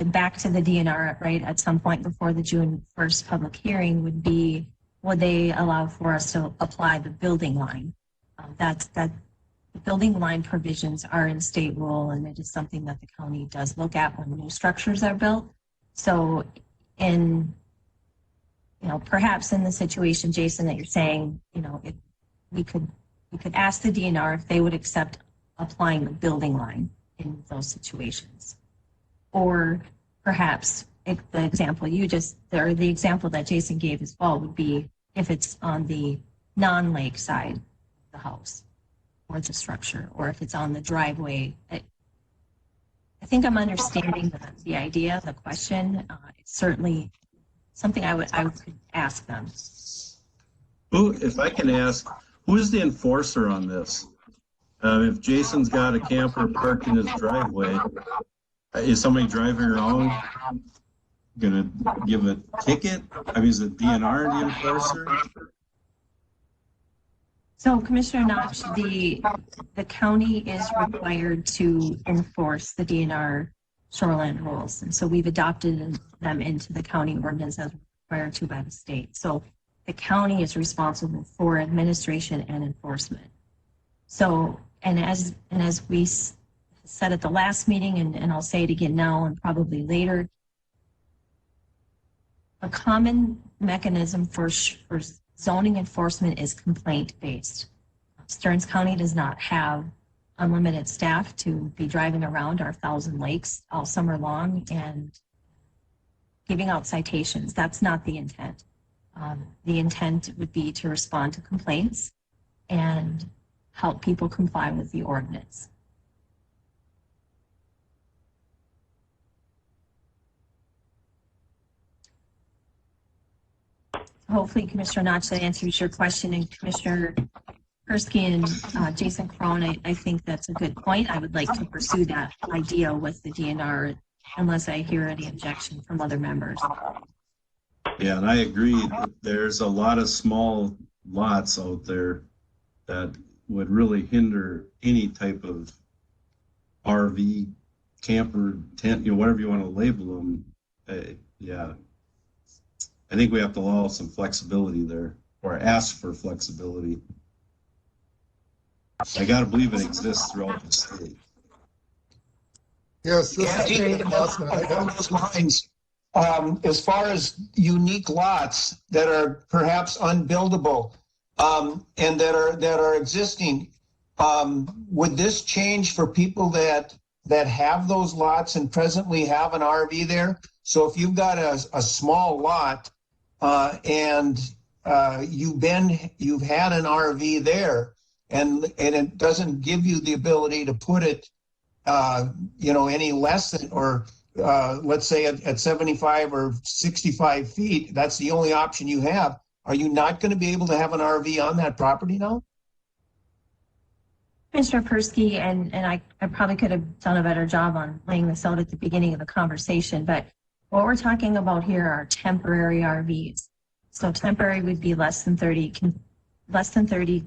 Speaker 1: back to the DNR, right, at some point before the June 1st public hearing would be, would they allow for us to apply the building line? The building line provisions are in state rule, and it is something that the county does look at when new structures are built. So perhaps in the situation, Jason, that you're saying, if we could ask the DNR if they would accept applying the building line in those situations. Or perhaps the example the example that Jason gave as well would be if it's on the non-lake side of the house or the structure, or if it's on the driveway. I think I'm understanding the idea, the question. It's certainly something I would ask them.
Speaker 8: If I can ask, who's the enforcer on this? If Jason's got a camper parked in his driveway, is somebody driving around gonna give a ticket? I mean, is it DNR the enforcer?
Speaker 1: So Commissioner Notch, the county is required to enforce the DNR shoreland rules. And so we've adopted them into the county ordinance as required to by the state. So the county is responsible for administration and enforcement. So, and as we said at the last meeting, and I'll say it again now and probably later, a common mechanism for zoning enforcement is complaint-based. Stearns County does not have unlimited staff to be driving around our 1,000 lakes all summer long and giving out citations. That's not the intent. The intent would be to respond to complaints and help people comply with the ordinance. Hopefully, Commissioner Notch, that answers your question. And Commissioner Persky and Jason Crone, I think that's a good point. I would like to pursue that idea with the DNR unless I hear any objection from other members.
Speaker 8: Yeah, and I agree. There's a lot of small lots out there that would really hinder any type of RV, camper, tent, whatever you want to label them. Yeah. I think we have to allow some flexibility there, or ask for flexibility. I got to believe it exists throughout the state.
Speaker 5: Yes, this is
Speaker 10: Along those lines, as far as unique lots that are perhaps unbuildable and that are existing, would this change for people that have those lots and presently have an RV there? So if you've got a small lot and you've had an RV there, and it doesn't give you the ability to put it, any less than, or let's say at 75 or 65 feet, that's the only option you have. Are you not going to be able to have an RV on that property now?
Speaker 1: Commissioner Persky, and I probably could have done a better job on laying this out at the beginning of the conversation, but what we're talking about here are temporary RVs. So temporary would be less than 30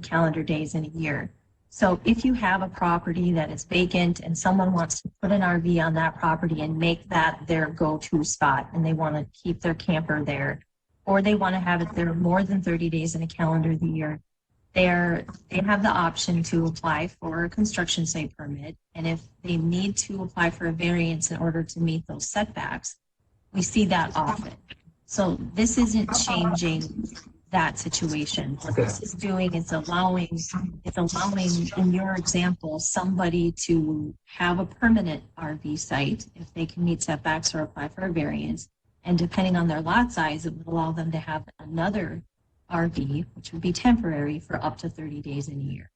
Speaker 1: calendar days in a year. So if you have a property that is vacant and someone wants to put an RV on that property and make that their go-to spot, and they want to keep their camper there, or they want to have it there more than 30 days in a calendar of the year, they have the option to apply for a construction site permit. And if they need to apply for a variance in order to meet those setbacks, we see that often. So this isn't changing that situation. What this is doing is allowing, in your example, somebody to have a permanent RV site if they can meet setbacks or apply for a variance. And depending on their lot size, it would allow them to have another RV, which would be temporary, for up to 30 days in a year.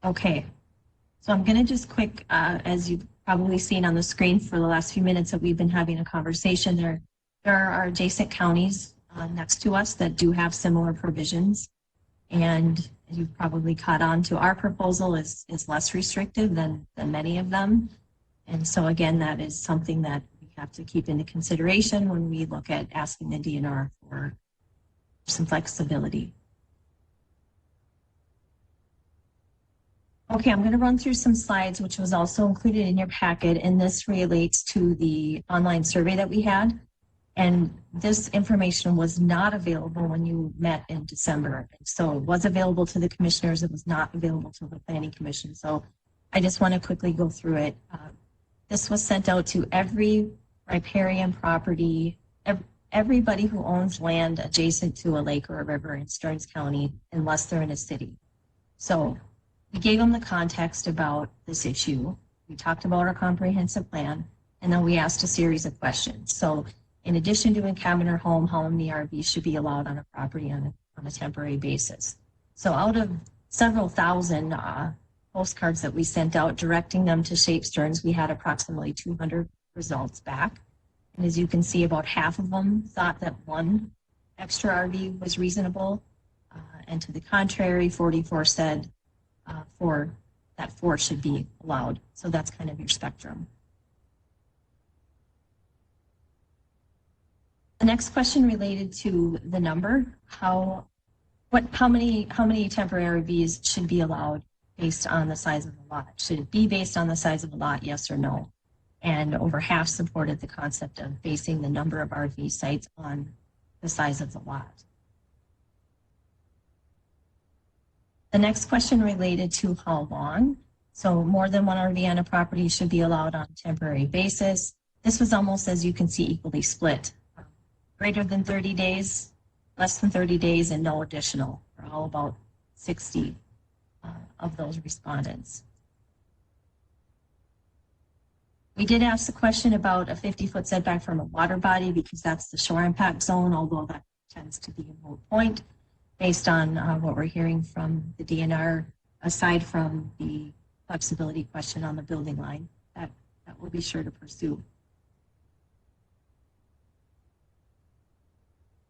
Speaker 1: Okay, so I'm going to just quick, as you've probably seen on the screen for the last few minutes that we've been having a conversation, there are adjacent counties next to us that do have similar provisions. And you've probably caught on to our proposal is less restrictive than many of them. And so again, that is something that we have to keep into consideration when we look at asking the DNR for some flexibility. Okay, I'm going to run through some slides, which was also included in your packet, and this relates to the online survey that we had. And this information was not available when you met in December. So it was available to the commissioners. It was not available to the Planning Commission. So I just want to quickly go through it. This was sent out to every riparian property, everybody who owns land adjacent to a lake or a river in Stearns County, unless they're in a city. So we gave them the context about this issue. We talked about our comprehensive plan, and then we asked a series of questions. So in addition to a cabin or home, how many RVs should be allowed on a property on a temporary basis? So out of several thousand postcards that we sent out directing them to Shape Stearns, we had approximately 200 results back. And as you can see, about half of them thought that one extra RV was reasonable. And to the contrary, 44 said four should be allowed. So that's kind of your spectrum. The next question related to the number, how many temporary RVs should be allowed based on the size of the lot? Should it be based on the size of the lot, yes or no? And over half supported the concept of basing the number of RV sites on the size of the lot. The next question related to how long. So more than one RV on a property should be allowed on a temporary basis. This was almost, as you can see, equally split. Greater than 30 days, less than 30 days, and no additional, for all about 60 of those respondents. We did ask the question about a 50-foot setback from a water body because that's the shore impact zone, although that tends to be a moot point based on what we're hearing from the DNR, aside from the flexibility question on the building line that we'll be sure to pursue.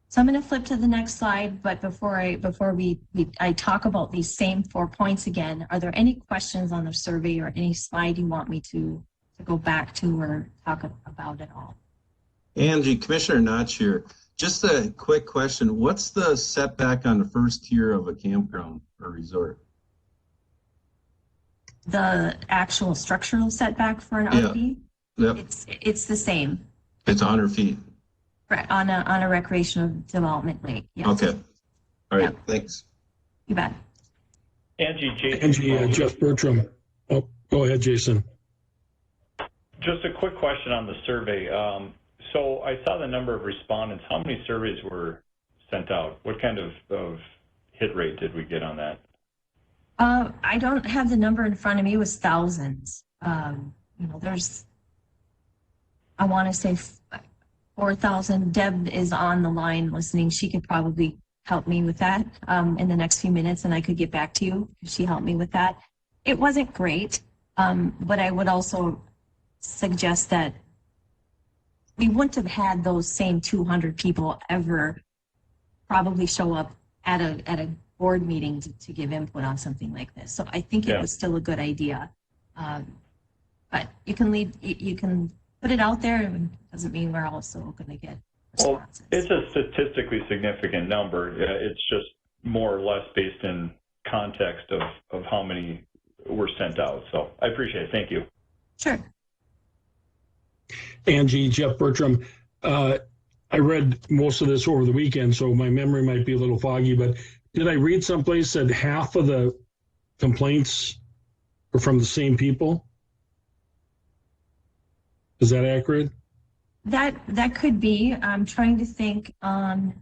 Speaker 1: So I'm going to flip to the next slide, but before I talk about these same 4 points again, are there any questions on the survey or any slide you want me to go back to or talk about at all?
Speaker 8: Angie, Commissioner Notch here. Just a quick question. What's the setback on the first tier of a campground or resort?
Speaker 1: The actual structural setback for an RV?
Speaker 8: Yep.
Speaker 1: It's the same.
Speaker 8: It's 100 feet.
Speaker 1: Right, on a recreational development lake. Yes.
Speaker 8: Okay. All right.
Speaker 1: Yeah.
Speaker 8: Thanks.
Speaker 1: You bet.
Speaker 4: Jason.
Speaker 7: Jeff Bertram. Oh, go ahead, Jason.
Speaker 4: Just a quick question on the survey. So I saw the number of respondents. How many surveys were sent out? What kind of hit rate did we get on that?
Speaker 1: I don't have the number in front of me. It was thousands. There's, I want to say 4,000. Deb is on the line listening. She could probably help me with that in the next few minutes, and I could get back to you if she helped me with that. It wasn't great. But I would also suggest that we wouldn't have had those same 200 people ever probably show up at a board meeting to give input on something like this. So I think it was still a good idea. But you can put it out there, and it doesn't mean we're also going to get responses.
Speaker 4: Well, it's a statistically significant number. It's just more or less based in context of how many were sent out. So I appreciate it. Thank you.
Speaker 1: Sure.
Speaker 7: Angie, Jeff Bertram, I read most of this over the weekend, so my memory might be a little foggy, but did I read someplace that half of the complaints are from the same people? Is that accurate?
Speaker 1: That could be. I'm trying to think on,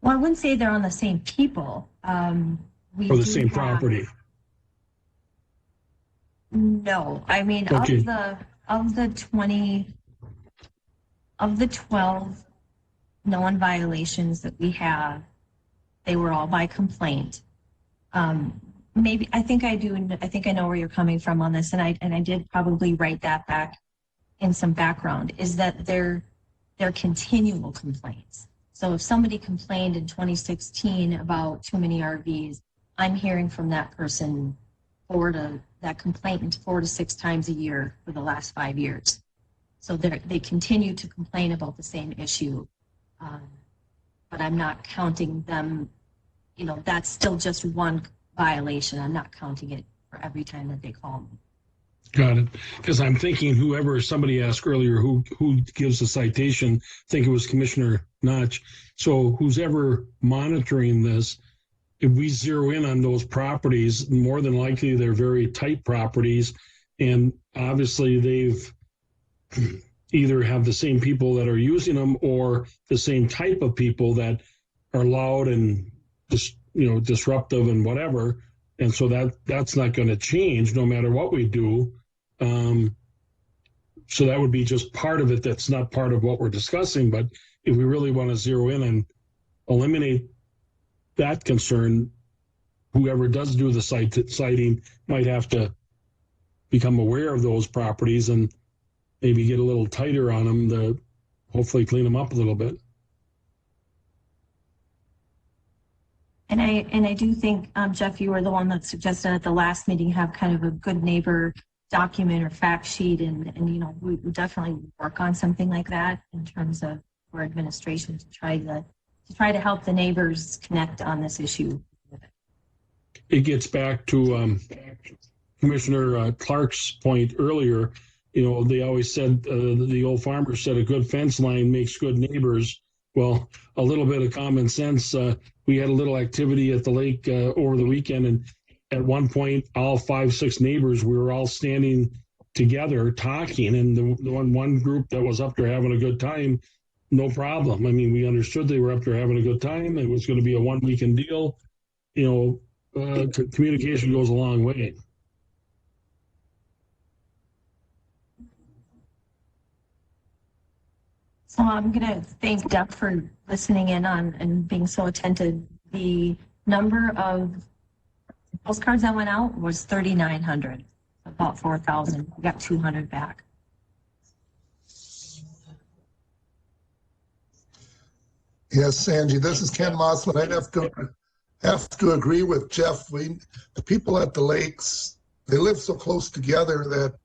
Speaker 1: well, I wouldn't say they're on the same people.
Speaker 7: Or the same property?
Speaker 1: No, I mean,
Speaker 7: okay.
Speaker 1: of the 12 known violations that we have, they were all by complaint. Maybe I think I know where you're coming from on this, and I did probably write that back in some background, is that they're continual complaints. So if somebody complained in 2016 about too many RVs, I'm hearing from that person that complainant 4 to 6 times a year for the last 5 years. So they continue to complain about the same issue, but I'm not counting them. You know, that's still just one violation. I'm not counting it for every time that they call me.
Speaker 7: Got it. Because I'm thinking somebody asked earlier who gives the citation. I think it was Commissioner Notch. So who's ever monitoring this, if we zero in on those properties, more than likely they're very tight properties, and obviously they've either have the same people that are using them or the same type of people that are loud and disruptive and whatever. And so that's not going to change no matter what we do. So that would be just part of it. That's not part of what we're discussing. But if we really want to zero in and eliminate that concern, whoever does do the citing might have to become aware of those properties and maybe get a little tighter on them to hopefully clean them up a little bit.
Speaker 1: And I do think, Jeff, you were the one that suggested at the last meeting have kind of a good neighbor document or fact sheet, and we definitely work on something like that in terms of for administration to try to help the neighbors connect on this issue.
Speaker 7: It gets back to Commissioner Clark's point earlier. They always said, the old farmer said, a good fence line makes good neighbors. Well, a little bit of common sense. We had a little activity at the lake over the weekend, and at one point, all 5-6 neighbors, we were all standing together talking, and the one group that was up there having a good time, no problem. I mean, we understood they were up there having a good time. It was going to be a one-weekend deal. Communication goes a long way.
Speaker 1: So I'm going to thank Deb for listening in on and being so attentive. The number of postcards that went out was 3,900, about 4,000. We got 200 back.
Speaker 5: Yes, Angie, this is Ken Mossman. I'd have to agree with Jeff. The people at the lakes, they live so close together that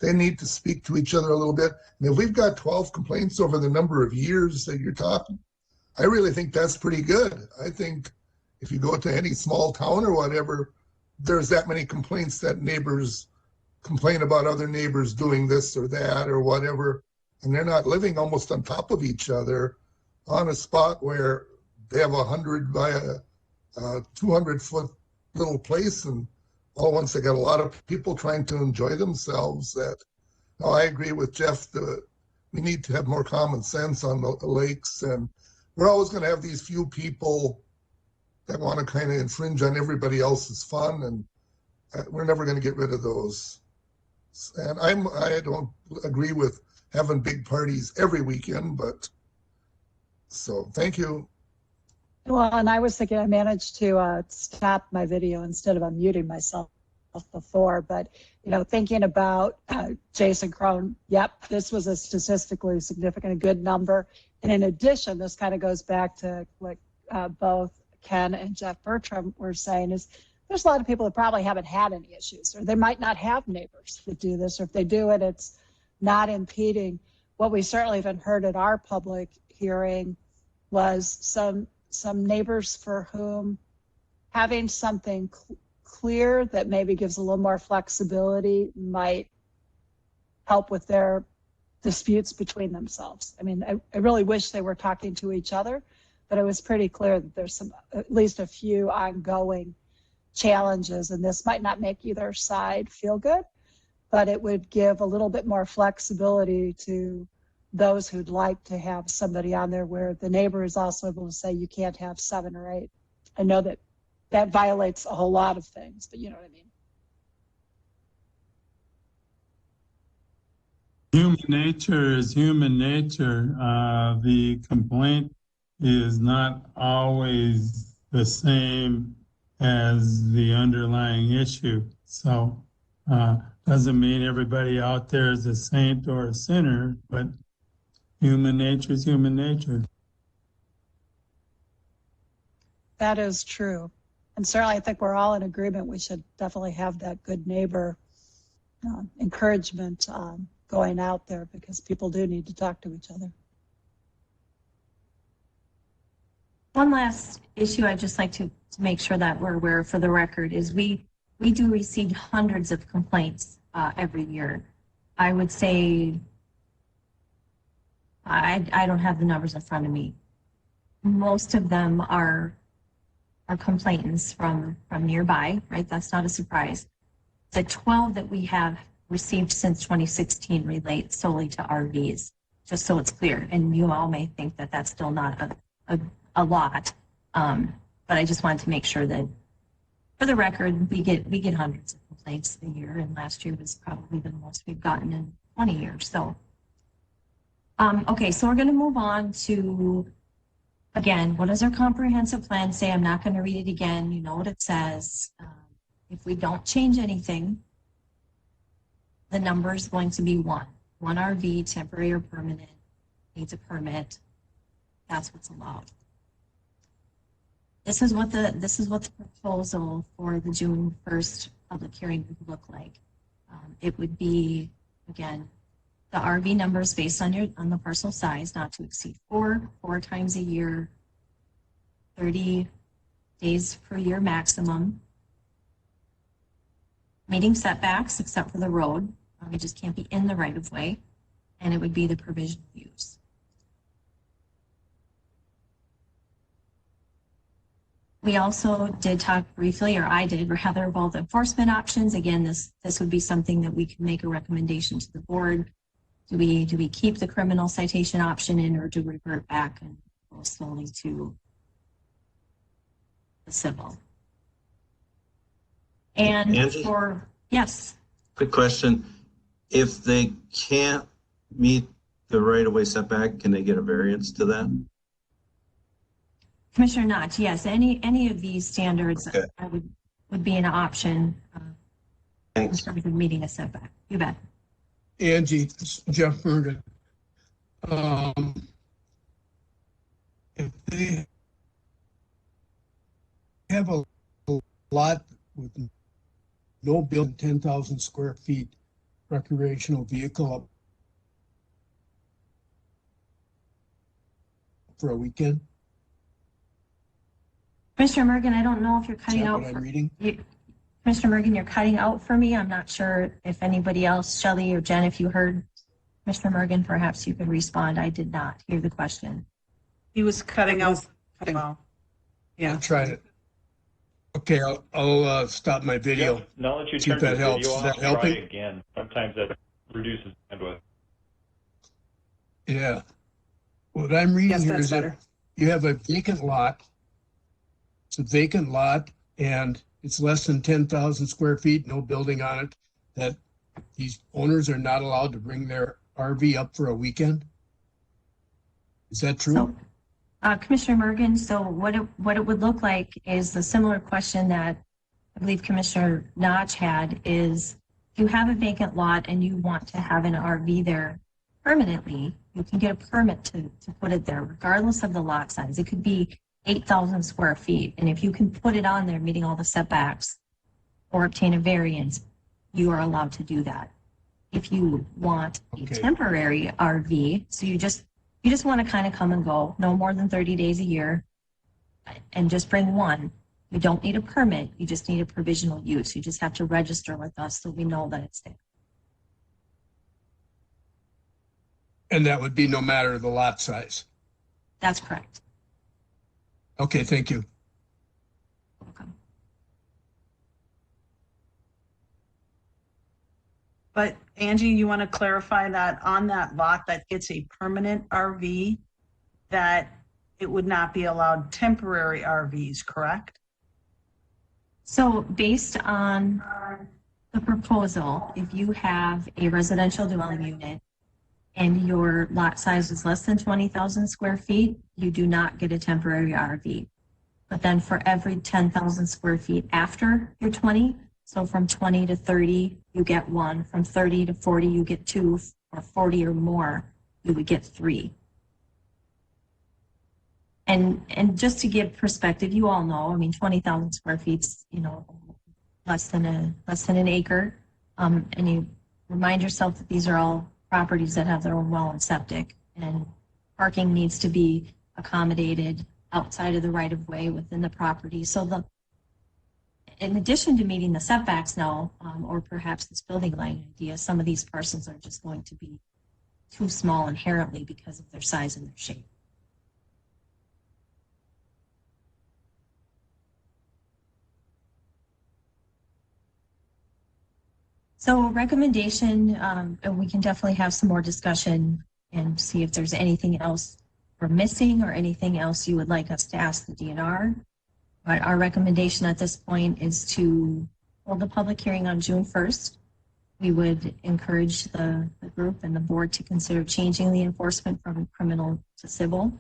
Speaker 5: they need to speak to each other a little bit. And if we've got 12 complaints over the number of years that you're talking, I really think that's pretty good. I think if you go to any small town or whatever, there's that many complaints that neighbors complain about other neighbors doing this or that or whatever, and they're not living almost on top of each other on a spot where they have 100 by a 200-foot little place, and all at once they got a lot of people trying to enjoy themselves. I agree with Jeff. We need to have more common sense on the lakes, and we're always going to have these few people that want to kind of infringe on everybody else's fun, and we're never going to get rid of those. And I don't agree with having big parties every weekend, but so thank you.
Speaker 9: Well, and I was thinking I managed to stop my video instead of unmuting myself. before, but thinking about Jason Crone, yep, this was a statistically significant, a good number. And in addition, this kind of goes back to what both Ken and Jeff Bertram were saying, is there's a lot of people that probably haven't had any issues, or they might not have neighbors that do this, or if they do it, it's not impeding. What we certainly haven't heard at our public hearing was some neighbors for whom having something clear that maybe gives a little more flexibility might help with their disputes between themselves. I mean, I really wish they were talking to each other, but it was pretty clear that there's at least a few ongoing challenges, and this might not make either side feel good, but it would give a little bit more flexibility to those who'd like to have somebody on there where the neighbor is also able to say you can't have 7 or 8. I know that violates a whole lot of things, but you know what I mean.
Speaker 11: Human nature is human nature. The complaint is not always the same as the underlying issue. So doesn't mean everybody out there is a saint or a sinner, but human nature is human nature.
Speaker 9: That is true. And certainly I think we're all in agreement we should definitely have that good neighbor encouragement going out there, because people do need to talk to each other.
Speaker 1: One last issue I'd just like to make sure that we're aware for the record is we do receive hundreds of complaints every year. I would say, I don't have the numbers in front of me. Most of them are complainants from nearby, right? That's not a surprise. The 12 that we have received since 2016 relate solely to RVs, just so it's clear. And you all may think that that's still not a lot, but I just wanted to make sure that, for the record, we get hundreds of complaints a year, and last year was probably the most we've gotten in 20 years. So, okay, so we're going to move on to, again, what does our comprehensive plan say? I'm not going to read it again. You know what it says. If we don't change anything, the number is going to be 1. 1 RV, temporary or permanent, needs a permit. That's what's allowed. This is what the proposal for the June 1st public hearing would look like. It would be, again, the RV numbers based on the parcel size, not to exceed 4 times a year, 30 days per year maximum. Meeting setbacks except for the road. It just can't be in the right of way, and it would be the provisional use. We also did talk briefly, or I did rather, about enforcement options. Again, this would be something that we can make a recommendation to the board. Do we keep the criminal citation option in, or do we revert back and go slowly to the civil? And
Speaker 8: Angie?
Speaker 1: Yes.
Speaker 8: Quick question. If they can't meet the right-of-way setback, can they get a variance to that?
Speaker 1: Commissioner Notch, yes, any of these standards
Speaker 8: Okay.
Speaker 1: would be an option in
Speaker 8: Thanks.
Speaker 1: terms of meeting a setback. You bet.
Speaker 12: Angie, Jeff Murdoch. If they have a lot with no building, 10,000 square feet, recreational vehicle up for a weekend.
Speaker 1: Commissioner Mergen, I don't know if you're cutting out.
Speaker 12: What I'm reading?
Speaker 1: Commissioner Mergen, you're cutting out for me. I'm not sure if anybody else, Shelley or Jen, if you heard Commissioner Mergen, perhaps you could respond. I did not hear the question.
Speaker 2: He was cutting out. Yeah.
Speaker 12: I tried it. Okay, I'll stop my video.
Speaker 4: Yeah, now that you
Speaker 12: See if
Speaker 4: turn
Speaker 12: that
Speaker 4: your
Speaker 12: helps.
Speaker 4: video
Speaker 12: Is
Speaker 4: off,
Speaker 12: that
Speaker 4: try
Speaker 12: helping?
Speaker 4: again. Sometimes that reduces bandwidth.
Speaker 12: Yeah. What I'm reading
Speaker 2: Yes,
Speaker 12: here
Speaker 2: that's
Speaker 12: is that
Speaker 2: better.
Speaker 12: you have a vacant lot. It's a vacant lot and it's less than 10,000 square feet, no building on it, that these owners are not allowed to bring their RV up for a weekend? Is that true?
Speaker 1: So, Commissioner Mergen, so what it would look like is the similar question that believe Commissioner Notch had is if you have a vacant lot and you want to have an RV there permanently, you can get a permit to put it there regardless of the lot size. It could be 8,000 square feet. And if you can put it on there meeting all the setbacks or obtain a variance, you are allowed to do that. If you want a temporary RV, so you just want to kind of come and go, no more than 30 days a year, and just bring one. You don't need a permit. You just need a provisional use. You just have to register with us so we know that it's there.
Speaker 12: And that would be no matter the lot size.
Speaker 1: That's correct.
Speaker 12: Okay, thank you.
Speaker 1: Welcome.
Speaker 2: But Angie, you want to clarify that on that lot that gets a permanent RV, that it would not be allowed temporary RVs, correct?
Speaker 1: So based on the proposal, if you have a residential dwelling unit and your lot size is less than 20,000 square feet, you do not get a temporary RV. But then for every 10,000 square feet after you're 20, so from 20 to 30, you get one. From 30 to 40, you get two. Or 40 or more, you would get three. And just to give perspective, you all know, I mean, 20,000 square feet's, less than an acre. And you remind yourself that these are all properties that have their own well and septic, and parking needs to be accommodated outside of the right of way within the property. So in addition to meeting the setbacks now, or perhaps this building line idea, some of these parcels are just going to be too small inherently because of their size and their shape. So recommendation, and we can definitely have some more discussion and see if there's anything else we're missing or anything else you would like us to ask the DNR. But our recommendation at this point is to hold the public hearing on June 1st. We would encourage the group and the board to consider changing the enforcement from criminal to civil.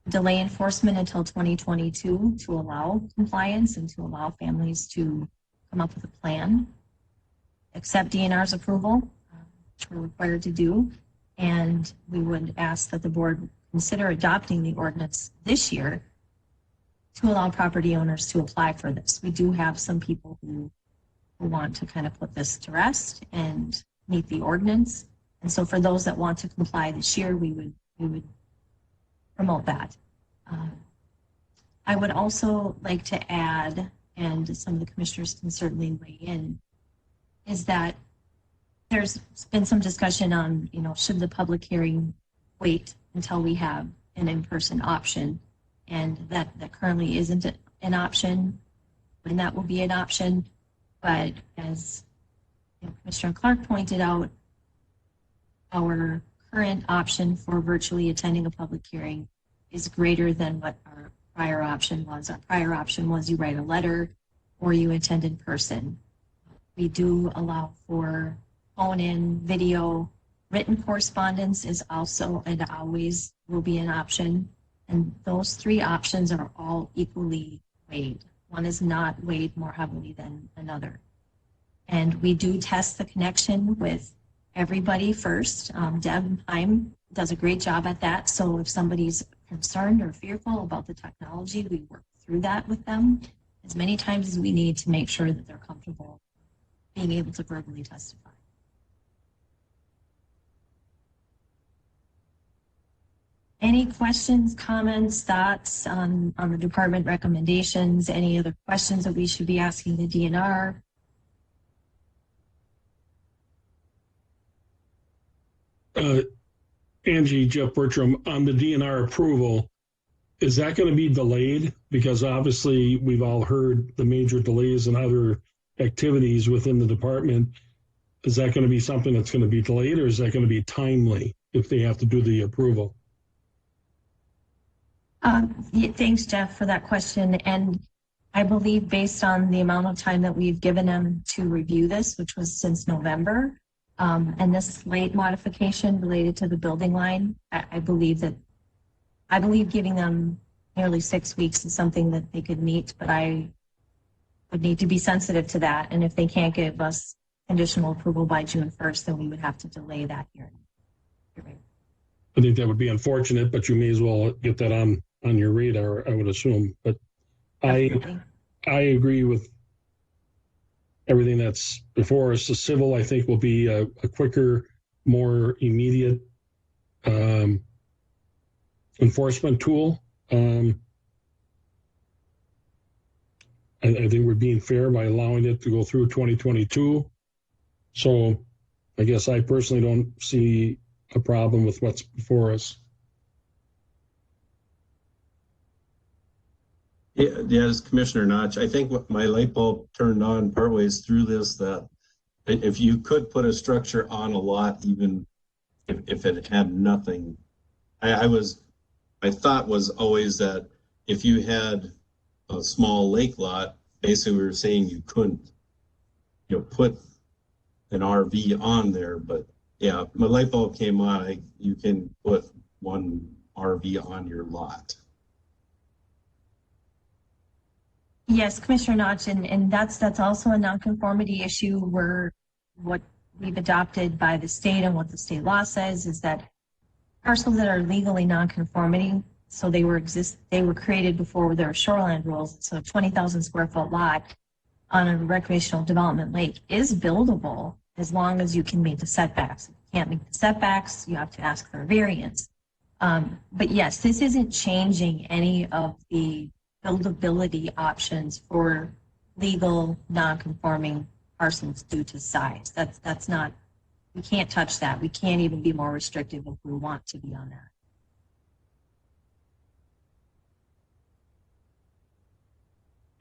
Speaker 1: Delay enforcement until 2022 to allow compliance and to allow families to come up with a plan. Accept DNR's approval, which we're required to do. And we would ask that the board consider adopting the ordinance this year to allow property owners to apply for this. We do have some people who want to kind of put this to rest and meet the ordinance. And so for those that want to comply this year, we would promote that. I would also like to add, and some of the commissioners can certainly weigh in, is that there's been some discussion on, should the public hearing wait until we have an in-person option, and that currently isn't an option, and that will be an option. But as Commissioner Clark pointed out, our current option for virtually attending a public hearing is greater than what our prior option was. Our prior option was you write a letter or you attend in person. We do allow for phone-in, video, written correspondence is also and always will be an option. And those three options are all equally weighed. One is not weighed more heavily than another. And we do test the connection with everybody first. Deb Heim does a great job at that. So if somebody's concerned or fearful about the technology, we work through that with them as many times as we need to make sure that they're comfortable being able to verbally testify. Any questions, comments, thoughts on the department recommendations? Any other questions that we should be asking the DNR?
Speaker 7: Angie, Jeff Bertram, on the DNR approval, is that going to be delayed? Because obviously we've all heard the major delays in other activities within the department. Is that going to be something that's going to be delayed, or is that going to be timely if they have to do the approval?
Speaker 1: Yeah, thanks, Jeff, for that question. And I believe based on the amount of time that we've given them to review this, which was since November, and this late modification related to the building line, I believe giving them nearly 6 weeks is something that they could meet, but I would need to be sensitive to that. And if they can't give us conditional approval by June 1st, then we would have to delay that hearing.
Speaker 7: I think that would be unfortunate, but you may as well get that on your radar, I would assume. But
Speaker 1: Definitely.
Speaker 7: I agree with everything that's before us. The civil, I think, will be a quicker, more immediate enforcement tool. I think we're being fair by allowing it to go through 2022. So I guess I personally don't see a problem with what's before us.
Speaker 8: Yeah, as Commissioner Notch, I think what my light bulb turned on partways through this, that if you could put a structure on a lot, even if it had nothing, my thought was always that if you had a small lake lot, basically we were saying you couldn't, put an RV on there. But yeah, my light bulb came on. You can put one RV on your lot.
Speaker 1: Yes, Commissioner Notch, and that's also a nonconformity issue where what we've adopted by the state and what the state law says is that parcels that are legally nonconformity, so they were created before there were shoreline rules. So a 20,000 square foot lot on a recreational development lake is buildable as long as you can meet the setbacks. If you can't meet the setbacks, you have to ask for a variance. But yes, this isn't changing any of the buildability options for legal non-conforming parcels due to size. That's not, we can't touch that. We can't even be more restrictive if we want to be on that.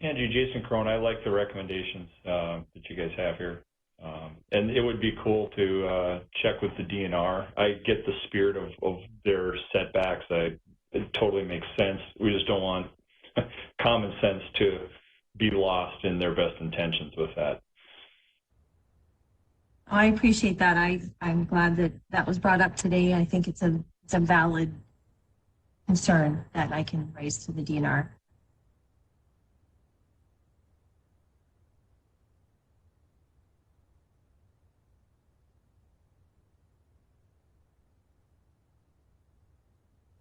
Speaker 4: Angie, Jason Crone, I like the recommendations that you guys have here. And it would be cool to check with the DNR. I get the spirit of their setbacks. It totally makes sense. We just don't want common sense to be lost in their best intentions with that.
Speaker 1: I appreciate that. I'm glad that was brought up today. I think it's a valid concern that I can raise to the DNR.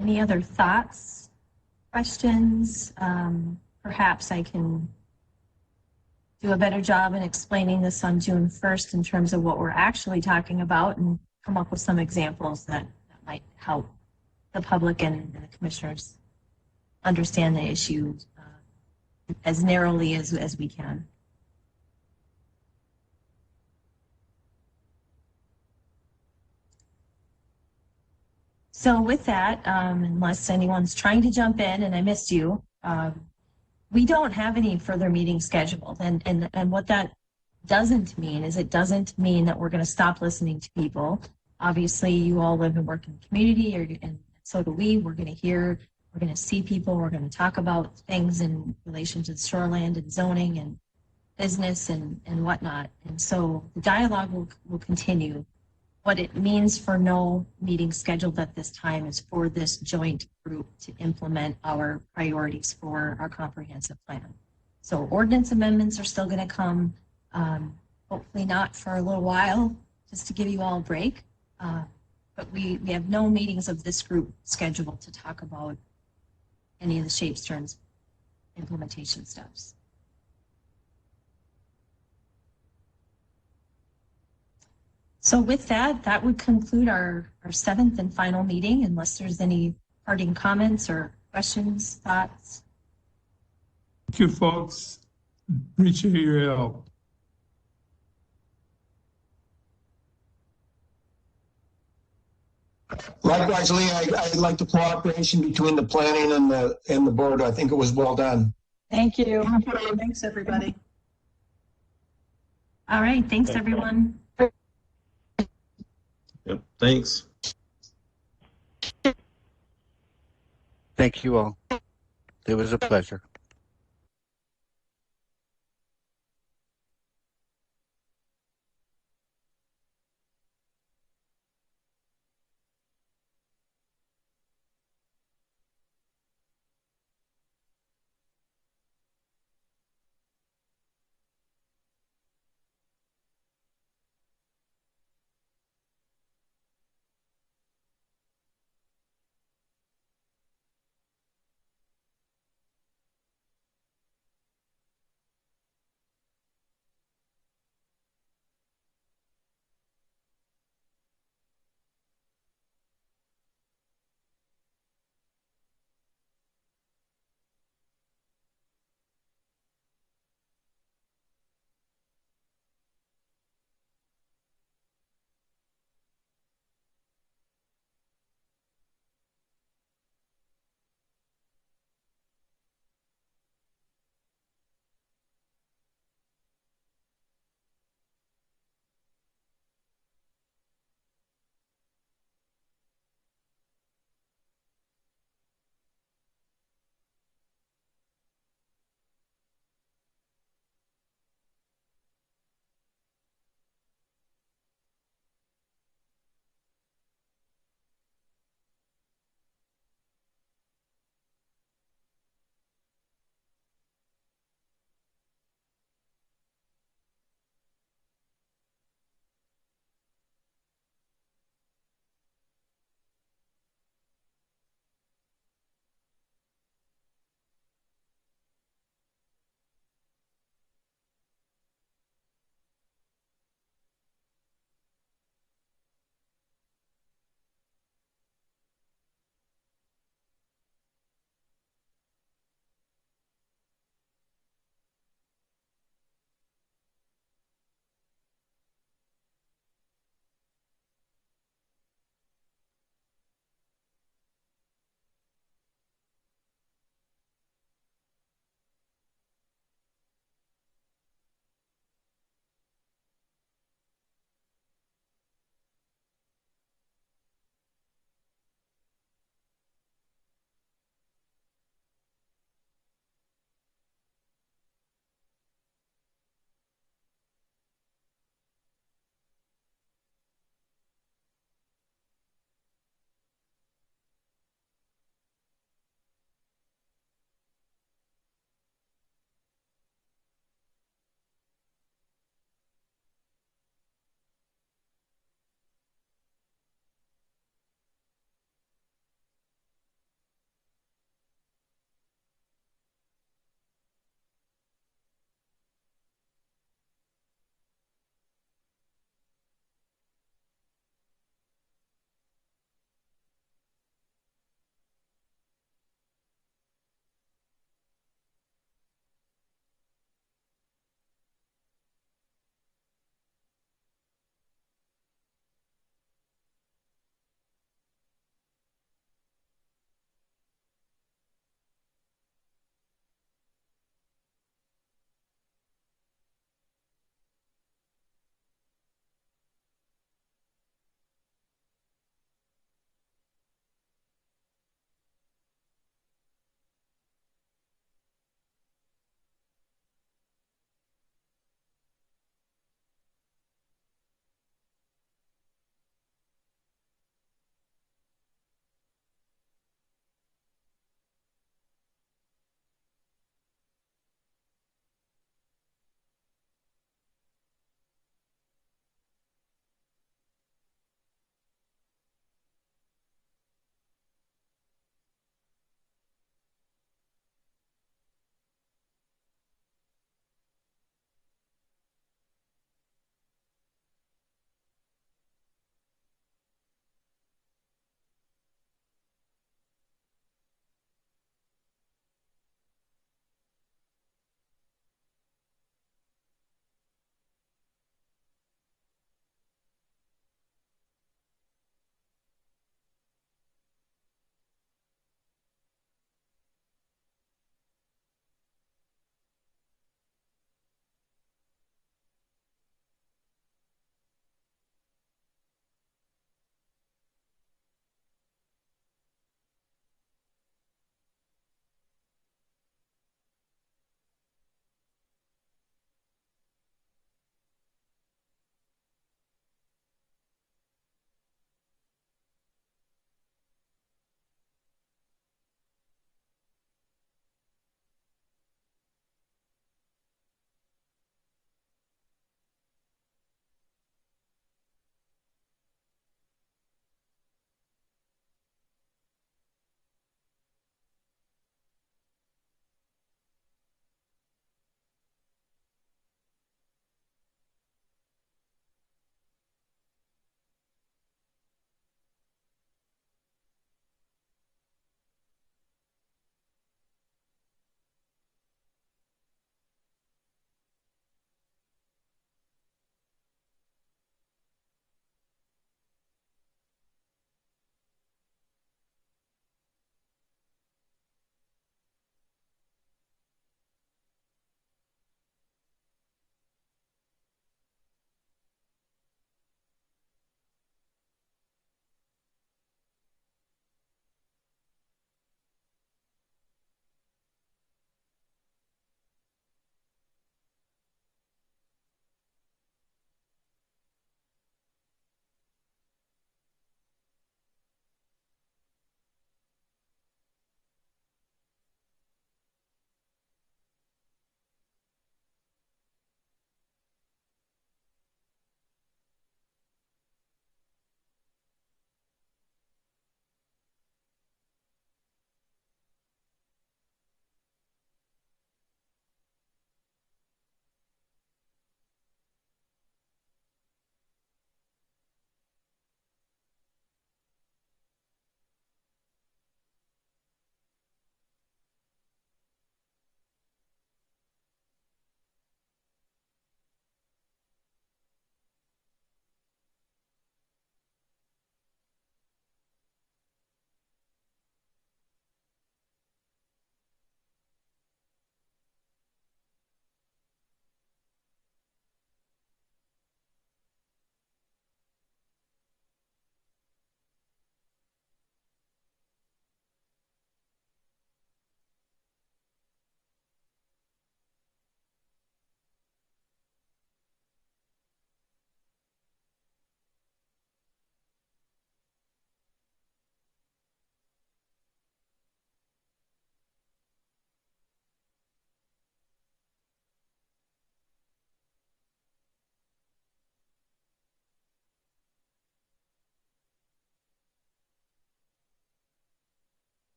Speaker 1: Any other thoughts, questions? Perhaps I can do a better job in explaining this on June 1st in terms of what we're actually talking about and come up with some examples that might help the public and the commissioners understand the issue as narrowly as we can. So with that, unless anyone's trying to jump in and I missed you, we don't have any further meetings scheduled. And what that doesn't mean is it doesn't mean that we're going to stop listening to people. Obviously, you all live and work in the community, and so do we. We're going to hear, we're going to see people, we're going to talk about things in relation to shoreland and zoning and business and whatnot. And so the dialogue will continue. What it means for no meeting scheduled at this time is for this joint group to implement our priorities for our comprehensive plan. So ordinance amendments are still going to come, hopefully not for a little while, just to give you all a break. But we have no meetings of this group scheduled to talk about any of the shapes, turns, implementation steps. So with that, that would conclude our seventh and final meeting, unless there's any parting comments or questions, thoughts.
Speaker 11: Thank you, folks. Appreciate your help.
Speaker 10: Likewise, Lee, I like the cooperation between the planning and the board. I think it was well done.
Speaker 9: Thank you.
Speaker 2: Thanks, everybody.
Speaker 1: All right, thanks everyone.
Speaker 8: Yep, thanks.
Speaker 6: Thank you all. It was a pleasure.